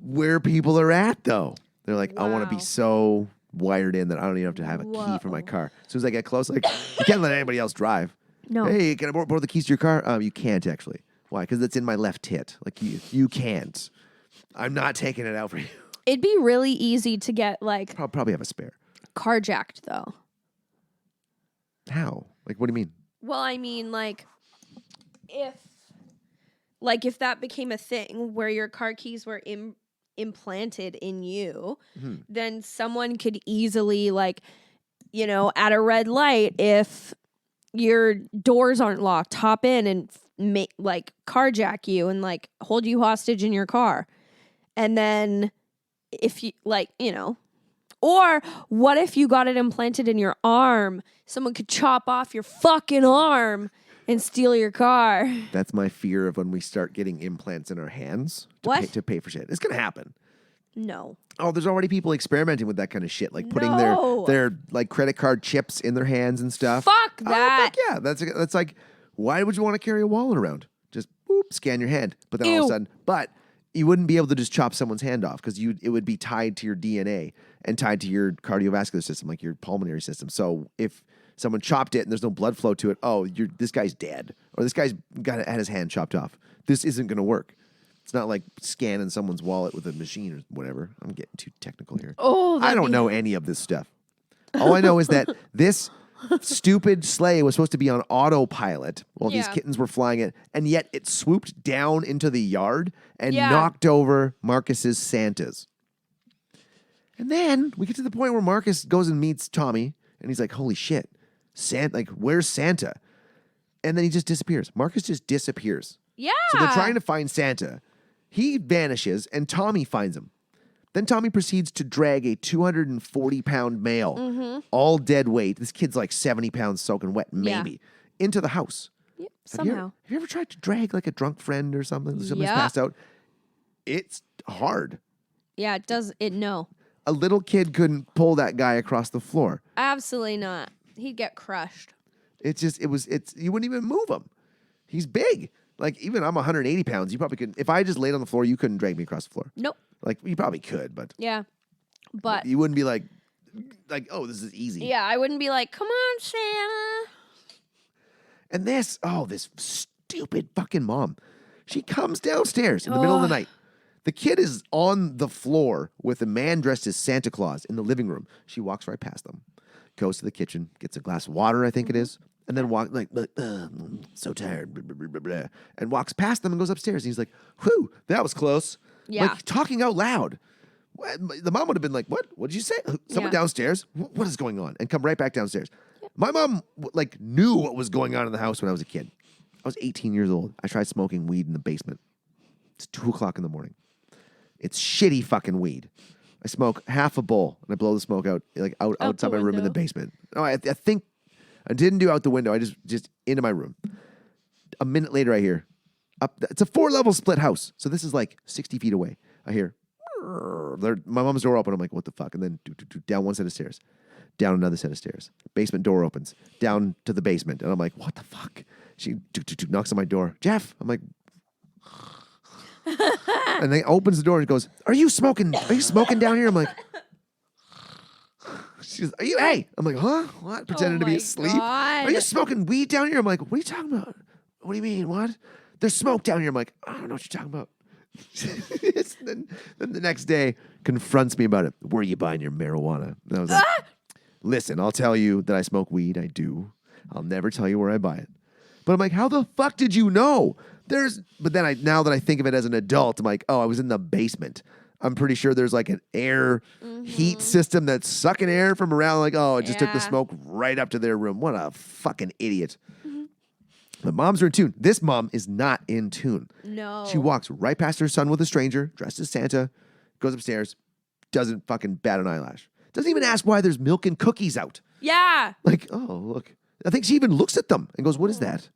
where people are at though. They're like, I want to be
Wow.
so wired in that I don't even have to have a key for my car. As soon as I get close, like, you can't let anybody else drive.
No.
Hey, can I borrow the keys to your car? You can't actually. Why? Because it's in my left tit. Like you can't. I'm not taking it out for you.
It'd be really easy to get like
Probably have a spare.
carjacked though.
How? Like, what do you mean?
Well, I mean, like if that became a thing where your car keys were implanted in you, then someone could easily, like, you know, at a red light, if your doors aren't locked, hop in and like carjack you and like hold you hostage in your car. And then if you like, you know, or what if you got it implanted in your arm? Someone could chop off your fucking arm and steal your car.
That's my fear of when we start getting implants in our hands to pay for shit. It's gonna happen.
No.
Oh, there's already people experimenting with that kind of shit, like putting
No.
their like credit card chips in their hands and stuff.
Fuck
Oh,
that.
fuck yeah, that's like, why would you want to carry a wallet around? Just boop, scan your hand, but then all of a
Ew.
sudden, but you wouldn't be able to just chop someone's hand off because it would be tied to your DNA and tied to your cardiovascular system, like your pulmonary system. So if someone chopped it and there's no blood flow to it, this guy's dead, or this guy's had his hand chopped off. This isn't going to work. It's not like scanning someone's wallet with a machine or whatever. I'm getting too technical here.
Oh,
I don't know any of this stuff. All I know is that this stupid sleigh was supposed to be on autopilot while these
Yeah.
kittens were flying it, and yet it swooped down into the yard and
Yeah.
knocked over Marcus's Santas. And then we get to the point where Marcus goes and meets Tommy, and he's like, "Holy shit, where's Santa?" And then he just disappears. Marcus just disappears.
Yeah.
So they're trying to find Santa. He vanishes, and Tommy finds him. Then Tommy proceeds to drag a 240-pound male, all dead weight. This kid's like 70 pounds soaking wet, maybe, into the house.
Yep,
Have you,
somehow.
have you ever tried to drag like a drunk friend or something? Somebody's
Yeah.
passed out. It's hard.
Yeah, no.
A little kid couldn't pull that guy across the floor.
Absolutely not. He'd get crushed.
You wouldn't even move him. He's big. Like, even I'm 180 pounds. You probably couldn't. If I just laid on the floor, you couldn't drag me across the floor.
Nope.
Like, you probably could, but
Yeah. But
you wouldn't be like, oh, this is easy.
yeah, I wouldn't be like, "Come on, Santa."
And this stupid fucking mom. She comes downstairs in the middle of the night. The kid is on the floor with a man dressed as Santa Claus in the living room. She walks right past them, goes to the kitchen, gets a glass of water, I think it is, and then so tired, blah, blah, blah, blah, and walks past them and goes upstairs. And he's like, "Whew, that was close."
Yeah.
Like, talking out loud. The mom would have been like, "What? What did you say? Someone
Yeah.
downstairs? What is going on?" And come right back downstairs. My mom knew what was going on in the house when I was a kid. I was 18 years old. I tried smoking weed in the basement. It's 2:00 in the morning. It's shitty fucking weed. I smoke half a bowl and I blow the smoke out outside my room in the
window.
basement. No, I think I didn't do out the window. I just into my room. A minute later, I hear it's a 4-level split house, so this is like 60 feet away. I hear my mom's door open. I'm like, what the fuck? And then down one set of stairs, down another set of stairs. Basement door opens, down to the basement, and I'm like, what the fuck? She knocks on my door. Jeff, I'm like. And then opens the door and goes, Are you smoking down here? I'm like, she goes, hey. I'm like, huh? What? Pretending to be
my
asleep.
God.
Are you smoking weed down here? I'm like, what are you talking about? What do you mean? What? There's smoke down here. I'm like, I don't know what you're talking about. then the next day confronts me about it. Where are you buying your marijuana? And I was like, listen, I'll tell you that I smoke weed. I do. I'll never tell you where I buy it. But I'm like, how the fuck did you know? But then now that I think of it as an adult, I'm like, oh, I was in the basement. I'm pretty sure there's like an air heat system that's sucking air from around. Like, oh, it just took the
Yeah.
smoke right up to their room. What a fucking idiot. The moms are in tune. This mom is not in tune.
No.
She walks right past her son with a stranger, dressed as Santa, goes upstairs, doesn't fucking bat an eyelash. Doesn't even ask why there's milk and cookies out.
Yeah.
Like, oh, look. I think she even looks at them and goes, what is that?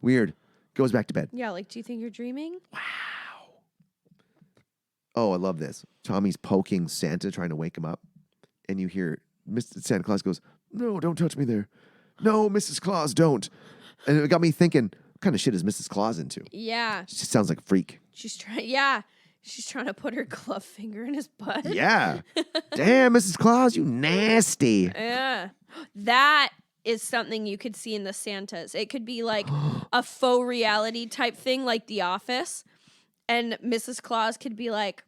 Weird. Goes back to bed.
Yeah, like, do you think you're dreaming?
Oh, I love this. Tommy's poking Santa, trying to wake him up. And you hear Mr. Santa Claus goes, no, don't touch me there. No, Mrs. Claus, don't. And it got me thinking, what kind of shit is Mrs. Claus into?
Yeah.
She sounds like a freak.
She's trying to put her glove finger in his butt.
Yeah. Damn, Mrs. Claus, you nasty.
Yeah. That is something you could see in the Santas. It could be like a faux reality type thing like The Office. And Mrs. Claus could be like,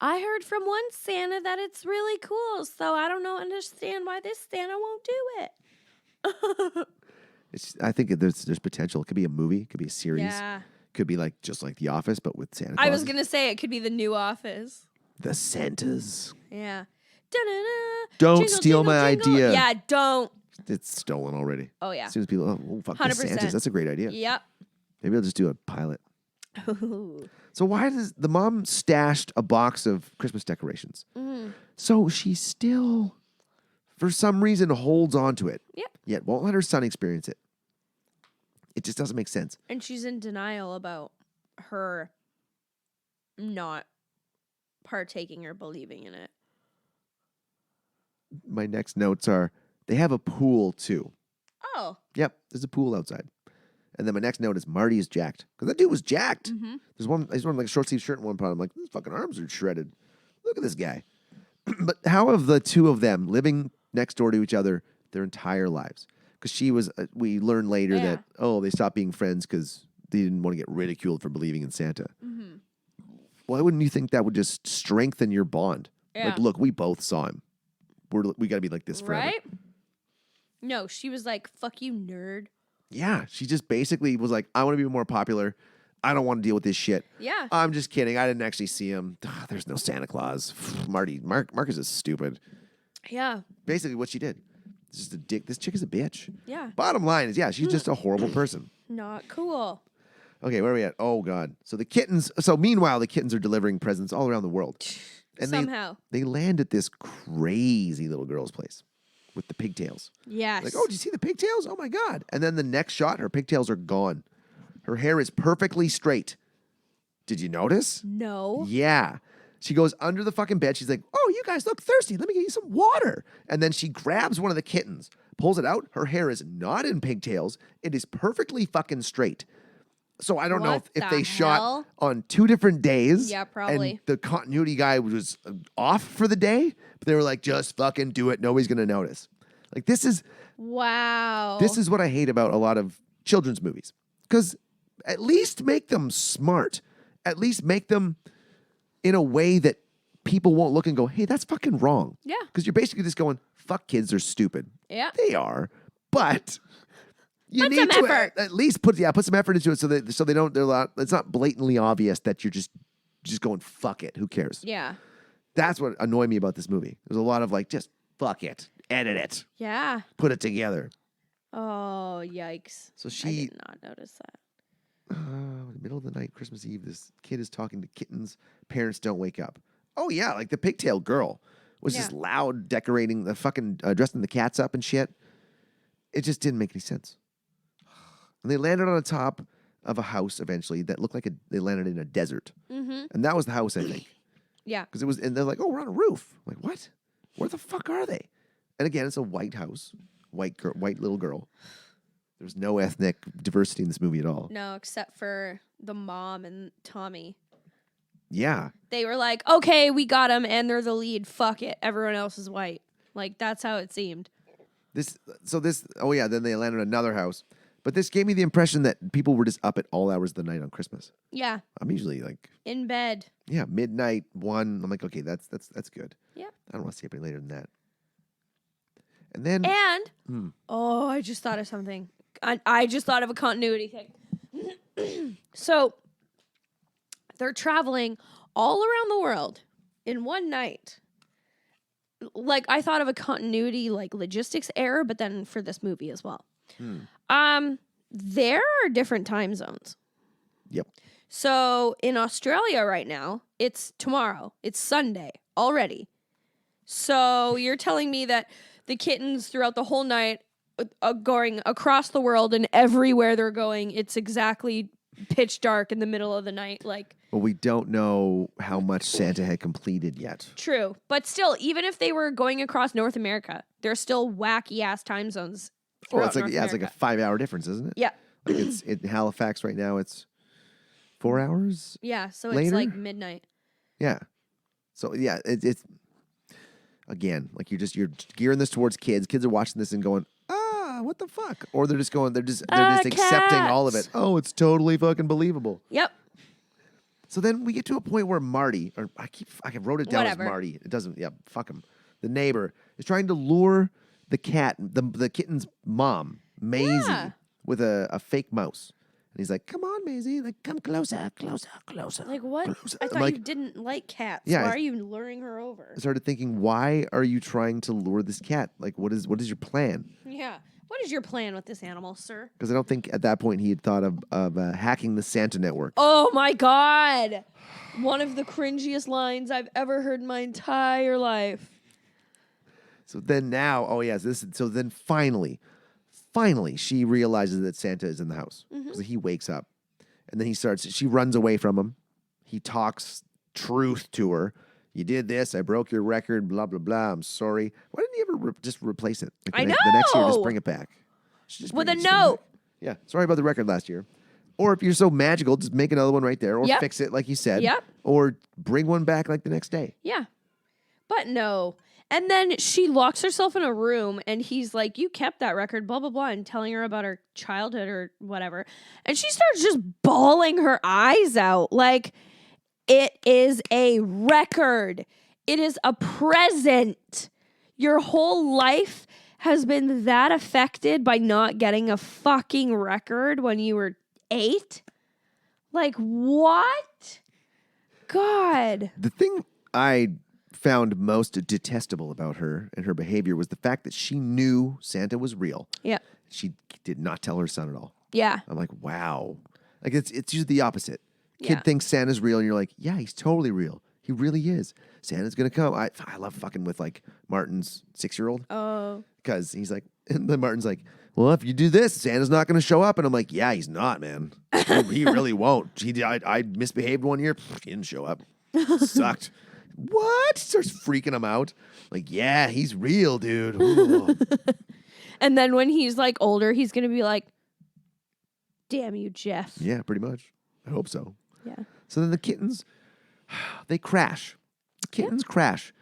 I heard from one Santa that it's really cool, so I don't understand why this Santa won't do it.
I think there's potential. It could be a movie. It could be a series.
Yeah.
Could be like just like The Office, but with Santa Claus.
I was going to say it could be the new Office.
The Santas.
Yeah. Da-da-da.
Don't
Jingle,
steal
jingle,
my
jingle.
idea.
Yeah, don't.
It's stolen already.
Oh, yeah.
As soon as people, oh fuck, the
100%.
Santas. That's a great idea.
Yep.
Maybe I'll just do a pilot. So why does the mom stashed a box of Christmas decorations? So she still, for some reason, holds on to it.
Yep.
Yet won't let her son experience it. It just doesn't make sense.
And she's in denial about her not partaking or believing in it.
My next notes are, they have a pool too.
Oh.
Yep, there's a pool outside. And then my next note is Marty is jacked. Because that dude was jacked. He's wearing like a short sleeve shirt in one part. I'm like, his fucking arms are shredded. Look at this guy. But how have the two of them living next door to each other their entire lives? Because we learned later that, they stopped being friends because they didn't want to get ridiculed for believing in Santa. Why wouldn't you think that would just strengthen your bond?
Yeah.
Like, look, we both saw him. We got to be like this forever.
Right? No, she was like, fuck you, nerd.
Yeah, she just basically was like, I want to be more popular. I don't want to deal with this shit.
Yeah.
I'm just kidding. I didn't actually see him. There's no Santa Claus. Marcus is stupid.
Yeah.
Basically what she did. It's just a dick. This chick is a bitch.
Yeah.
Bottom line is, she's just a horrible person.
Not cool.
Okay, where are we at? Oh, God. So meanwhile, the kittens are delivering presents all around the world. And
Somehow.
They land at this crazy little girl's place with the pigtails.
Yes.
Like, oh, did you see the pigtails? Oh, my God. And then the next shot, her pigtails are gone. Her hair is perfectly straight. Did you notice?
No.
Yeah. She goes under the fucking bed. She's like, oh, you guys look thirsty. Let me get you some water. And then she grabs one of the kittens, pulls it out. Her hair is not in pigtails. It is perfectly fucking straight. So I don't know
What
if
the
they shot
hell?
on 2 different days.
Yeah, probably.
And the continuity guy was off for the day. But they were like, just fucking do it. Nobody's going to notice. Like, this is
Wow.
what I hate about a lot of children's movies. Because at least make them smart. At least make them in a way that people won't look and go, hey, that's fucking wrong.
Yeah.
Because you're basically just going, fuck kids, they're stupid.
Yeah.
They are. But you
Put
need
some
to
effort.
at least put some effort into it so they don't, it's not blatantly obvious that you're just going, fuck it. Who cares?
Yeah.
That's what annoyed me about this movie. There's a lot of like, just fuck it. Edit it.
Yeah.
Put it together.
Oh, yikes.
So
I
she,
did not notice that.
middle of the night, Christmas Eve, this kid is talking to kittens. Parents don't wake up. Oh, yeah, like the pigtail girl was just loud, decorating the fucking, dressing the cats up and shit. It just didn't make any sense. And they landed on the top of a house eventually that looked like they landed in a desert.
Mm-hmm.
And that was the house, I think.
Yeah.
Because and they're like, oh, we're on a roof. I'm like, what? Where the fuck are they? And again, it's a white house, white little girl. There's no ethnic diversity in this movie at all.
No, except for the mom and Tommy.
Yeah.
They were like, okay, we got him, and they're the lead. Fuck it. Everyone else is white. Like, that's how it seemed.
Then they landed on another house. But this gave me the impression that people were just up at all hours of the night on Christmas.
Yeah.
I'm usually like,
In bed.
yeah, midnight, 1. I'm like, okay, that's good.
Yeah.
I don't want to stay up any later than that. And then,
Oh, I just thought of something. I just thought of a continuity thing. So, they're traveling all around the world in one night. Like, I thought of a continuity, like, logistics error, but then for this movie as well. There are different time zones.
Yep.
So, in Australia right now, it's tomorrow. It's Sunday already. So, you're telling me that the kittens throughout the whole night are going across the world, and everywhere they're going, it's exactly pitch dark in the middle of the night. Like,
But we don't know how much Santa had completed yet.
true. But still, even if they were going across North America, there's still wacky ass time zones.
Oh, it's
throughout
like
North
it's like a
America.
5-hour difference, isn't it?
Yeah.
Like it's in Halifax right now. It's 4 hours.
Yeah. So
Later?
it's like midnight.
Yeah. So yeah, it's again, like you're gearing this towards kids. Kids are watching this and going, what the fuck? Or they're just accepting all of it. Oh, it's totally fucking believable.
Yep.
So then we get to a point where Marty, or I wrote it down
Whatever.
as Marty. It doesn't, fuck him. The neighbor is trying to lure the kitten's mom, Maisie, with a fake mouse. And he's like, come on, Maisie. Like, come closer.
Like, what?
Closer.
I
I'm
thought
like,
you didn't like cats.
Yeah,
Why are you luring her over?
I started thinking, why are you trying to lure this cat? Like, what is your plan?
Yeah. What is your plan with this animal, sir?
Because I don't think at that point he had thought of hacking the Santa network.
Oh, my God. One of the cringiest lines I've ever heard in my entire life.
So then so then finally, she realizes that Santa is in the house. So he wakes up and then she runs away from him. He talks truth to her. You did this. I broke your record, blah, blah, blah. I'm sorry. Why didn't he ever just replace it? Like the next year, just bring it back.
With a note.
Yeah. Sorry about the record last year. Or if you're so magical, just make another one right there or fix it like you said.
Yep.
Or bring one back like the next day.
Yeah. But no. And then she locks herself in a room and he's like, you kept that record, blah, blah, blah, and telling her about her childhood or whatever. And she starts just bawling her eyes out. Like, it is a record. It is a present. Your whole life has been that affected by not getting a fucking record when you were 8? Like, what? God.
The thing I found most detestable about her and her behavior was the fact that she knew Santa was real.
Yeah.
She did not tell her son at all.
Yeah.
I'm like, wow. Like it's usually the opposite. Kid
Yeah.
thinks Santa's real, and you're like, yeah, he's totally real. He really is. Santa's gonna come. I love fucking with like Martin's 6-year-old.
Oh.
Because he's like, and then Martin's like, well, if you do this, Santa's not gonna show up. And I'm like, yeah, he's not, man. He really won't. I misbehaved one year. He didn't show up. Sucked. What? Starts freaking him out. Like, yeah, he's real, dude. Ooh.
And then when he's like older, he's going to be like, damn you, Jeff.
Yeah, pretty much. I hope so.
Yeah.
So then the kittens, they crash. The kittens crash.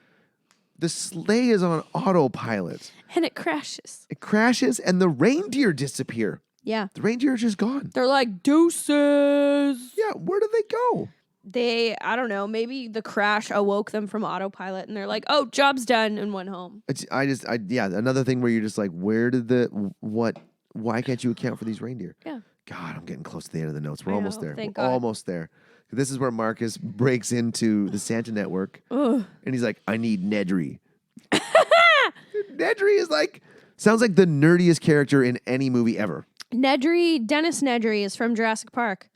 The sleigh is on autopilot.
And it crashes.
It crashes and the reindeer disappear.
Yeah.
The reindeer are just gone.
They're like, deuces.
Yeah, where did they go?
I don't know, maybe the crash awoke them from autopilot and they're like, oh, job's done, and went home.
Another thing where you're just like, why can't you account for these reindeer?
Yeah.
God, I'm getting close to the end of the notes. We're
I
almost
know,
there.
thank
We're
God.
almost there. This is where Marcus breaks into the Santa network
Ugh.
and he's like, I need Nedry. Nedry is like, sounds like the nerdiest character in any movie ever.
Dennis Nedry is from Jurassic Park.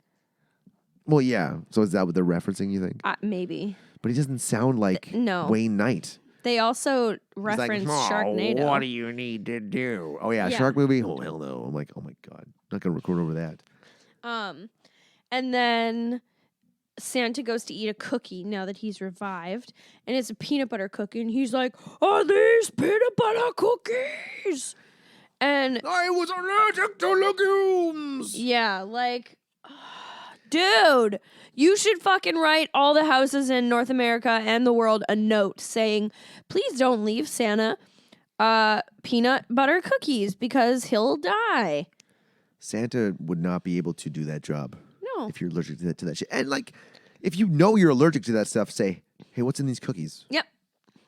Well, yeah. So is that what they're referencing, you think?
Maybe.
But he doesn't sound like
No.
Wayne Knight.
They also
He's
reference
like,
Sharknado.
What do you need to do? Oh, yeah,
Yeah.
Shark movie? Oh, hell no. I'm like, oh, my God. Not going to record over that.
And then Santa goes to eat a cookie now that he's revived, and it's a peanut butter cookie, and he's like, are these peanut butter cookies? And
I was allergic to legumes.
yeah, like, dude, you should fucking write all the houses in North America and the world a note saying, please don't leave Santa peanut butter cookies because he'll die.
Santa would not be able to do that job.
No.
If you're allergic to that shit. And like, if you know you're allergic to that stuff, say, hey, what's in these cookies?
Yep.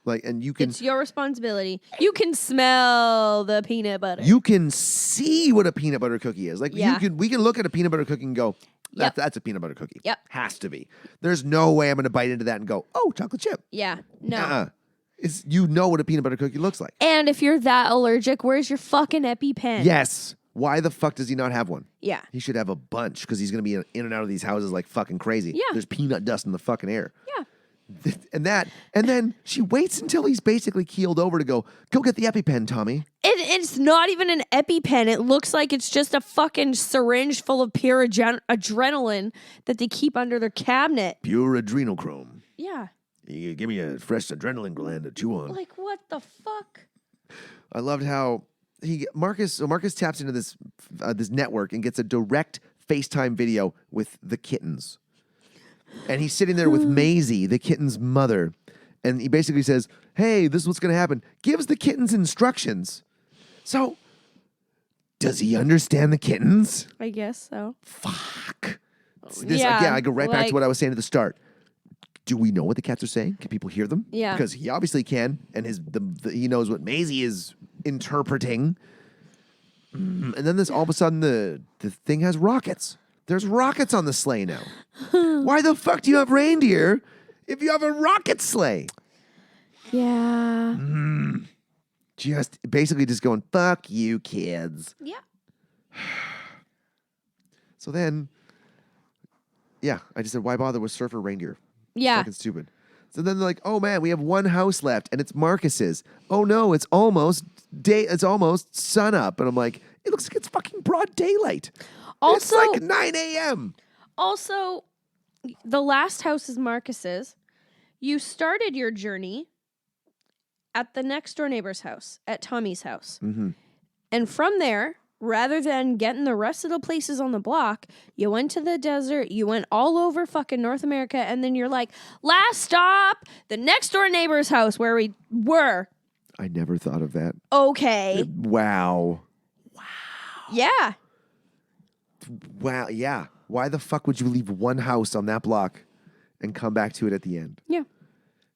Like, and you can
It's your responsibility. You can smell the peanut butter.
you can see what a peanut butter cookie is. Like
Yeah.
we can look at a peanut butter cookie and go,
Yep.
that's a peanut butter cookie.
Yep.
Has to be. There's no way I'm gonna bite into that and go, oh, chocolate chip.
Yeah. No.
It's you know what a peanut butter cookie looks like.
And if you're that allergic, where's your fucking EpiPen?
Yes. Why the fuck does he not have one?
Yeah.
He should have a bunch because he's going to be in and out of these houses like fucking crazy.
Yeah.
There's peanut dust in the fucking air.
Yeah.
And then she waits until he's basically keeled over to go get the EpiPen, Tommy.
It's not even an EpiPen. It looks like it's just a fucking syringe full of pure adrenaline that they keep under their cabinet.
Pure adrenochrome.
Yeah.
You give me a fresh adrenaline gland to chew on.
Like, what the fuck?
I loved how Marcus taps into this network and gets a direct FaceTime video with the kittens. And he's sitting there with Maisie, the kitten's mother. And he basically says, hey, this is what's going to happen. Gives the kittens instructions. So, does he understand the kittens?
I guess so.
Fuck.
Yeah,
Again, I go right back
like-
to what I was saying at the start. Do we know what the cats are saying? Can people hear them?
Yeah.
Because he obviously can, and he knows what Maisie is interpreting. And then all of a sudden, the thing has rockets. There's rockets on the sleigh now. Why the fuck do you have reindeer if you have a rocket sleigh?
Yeah.
Just basically just going, fuck you, kids.
Yeah.
So then, yeah, I just said, why bother with surfer reindeer?
Yeah.
Fucking stupid. So then they're like, oh man, we have one house left and it's Marcus's. Oh no, it's almost sun up. And I'm like, it looks like it's fucking broad daylight.
Also,
it's like 9 a.m.
Also, the last house is Marcus's. You started your journey at the next door neighbor's house, at Tommy's house.
Mm-hmm.
And from there, rather than getting the rest of the places on the block, you went to the desert, you went all over fucking North America, and then you're like, last stop, the next door neighbor's house where we were.
I never thought of that.
Okay.
Wow.
Yeah.
Wow. Yeah. Why the fuck would you leave one house on that block and come back to it at the end?
Yeah.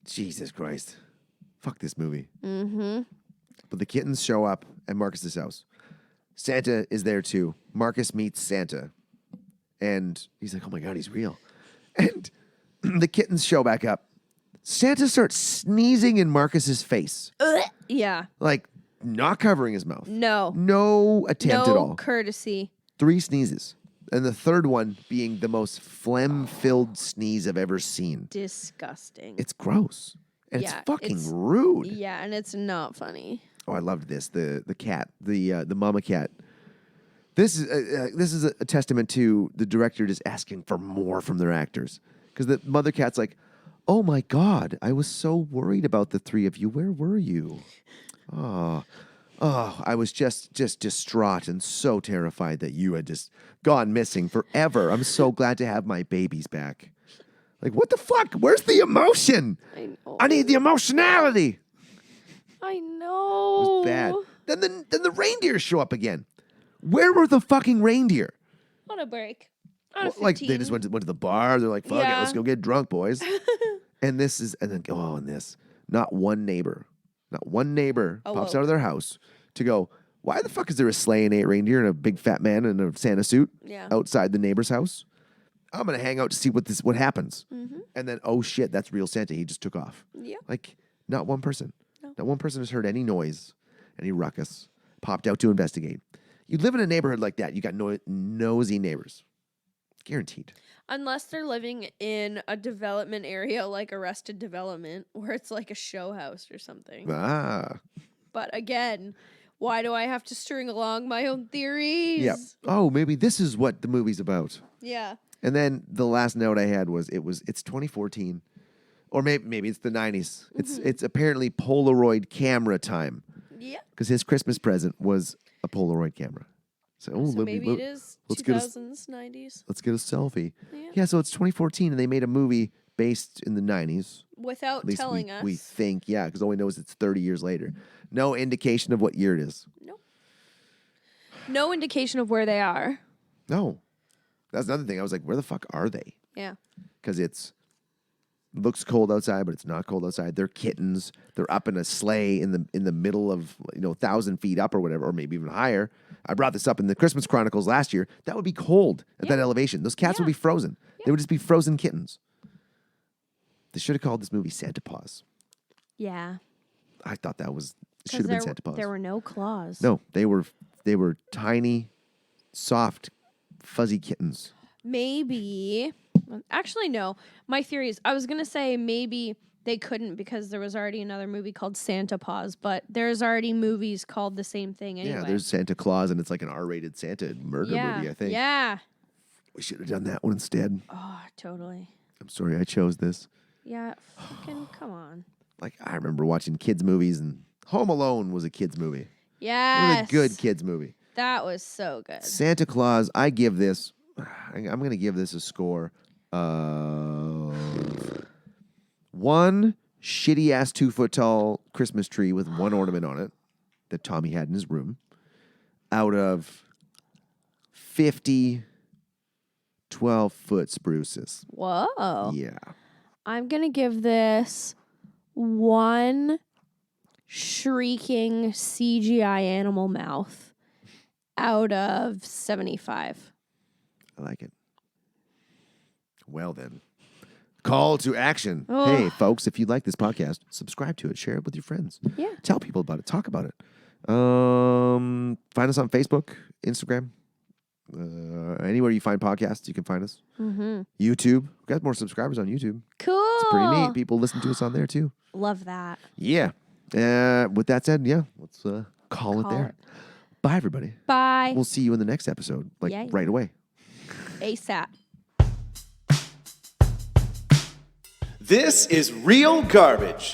Jesus Christ. Fuck this movie.
Mm-hmm.
But the kittens show up at Marcus's house. Santa is there too. Marcus meets Santa. And he's like, oh my God, he's real. And the kittens show back up. Santa starts sneezing in Marcus's face.
Yeah.
Like, not covering his mouth.
No.
No attempt at all.
No courtesy.
3 sneezes. And the third one being the most phlegm-filled sneeze I've ever seen.
Disgusting.
It's gross. And
Yeah,
it's fucking
it's-
rude.
Yeah, and it's not funny.
Oh, I loved this. The cat, the mama cat. This is a testament to the director just asking for more from their actors. Because the mother cat's like, oh my God, I was so worried about the 3 of you. Where were you? Oh, I was just distraught and so terrified that you had just gone missing forever. I'm so glad to have my babies back. Like, what the fuck? Where's the emotion?
I know.
I need the emotionality.
I
It
know.
was bad. Then the reindeer show up again. Where were the fucking reindeer?
On a break. On a 15.
Like they just went to the bar. They're like, fuck it,
Yeah.
let's go get drunk, boys. and not one neighbor pops
whoa.
out of their house to go, why the fuck is there a sleigh and 8 reindeer and a big fat man in a Santa suit
Yeah.
outside the neighbor's house? I'm gonna hang out to see what happens.
Mm-hmm.
And then, oh shit, that's real Santa. He just took off.
Yeah.
Like, not one person.
No.
Not one person has heard any noise, any ruckus, popped out to investigate. You live in a neighborhood like that, you got nosy neighbors. Guaranteed.
Unless they're living in a development area like Arrested Development, where it's like a show house or something.
Ah.
But again, why do I have to string along my own theories?
Yeah. Oh, maybe this is what the movie's about.
Yeah.
And then the last note I had was it's 2014. Or maybe it's the 90s. It's apparently Polaroid camera time.
Yeah.
Because his Christmas present was a Polaroid camera. So,
So maybe it is
let's get a
2000s, 90s.
Let's get a selfie.
Yeah.
Yeah, so it's 2014 and they made a movie based in the 90s.
Without
At least
telling us.
we think, yeah, because all we know is it's 30 years later. No indication of what year it is.
Nope. No indication of where they are.
No. That's another thing. I was like, where the fuck are they?
Yeah.
Because looks cold outside, but it's not cold outside. They're kittens. They're up in a sleigh in the middle of 1,000 feet up or whatever, or maybe even higher. I brought this up in the Christmas Chronicles last year. That would be cold at that elevation. Those cats would be frozen. They would just be frozen kittens. They should have called this movie Santa Paws.
Yeah.
I thought it should have been Santa Paws.
There were no claws.
No, they were tiny, soft, fuzzy kittens.
Maybe. Actually, no. My theory is I was going to say maybe they couldn't because there was already another movie called Santa Paws, but there's already movies called the same thing anyway.
Yeah, there's Santa Claus, and it's like an R-rated Santa murder movie, I think.
Yeah.
We should have done that one instead.
Oh, totally.
I'm sorry I chose this.
Yeah. Fucking come on.
Like, I remember watching kids' movies, and Home Alone was a kids' movie. It
Yes.
was a good kids' movie.
That was so good.
Santa Claus, I'm going to give this a score of 1 shitty ass 2-foot tall Christmas tree with one ornament on it that Tommy had in his room out of 50 12-foot spruces.
Whoa.
Yeah.
I'm going to give this 1 shrieking CGI animal mouth out of 75.
I like it. Well, then. Call to action.
Oh.
Hey, folks, if you like this podcast, subscribe to it. Share it with your friends.
Yeah.
Tell people about it. Talk about it. Find us on Facebook, Instagram. Anywhere you find podcasts, you can find us.
Mm-hmm.
YouTube. We've got more subscribers on YouTube.
Cool.
It's pretty neat. People listen to us on there, too.
Love that.
Yeah. With that said, yeah, let's call it there. Bye, everybody.
Bye.
We'll see you in the next episode,
Yeah.
right away.
ASAP.
This is Real Garbage.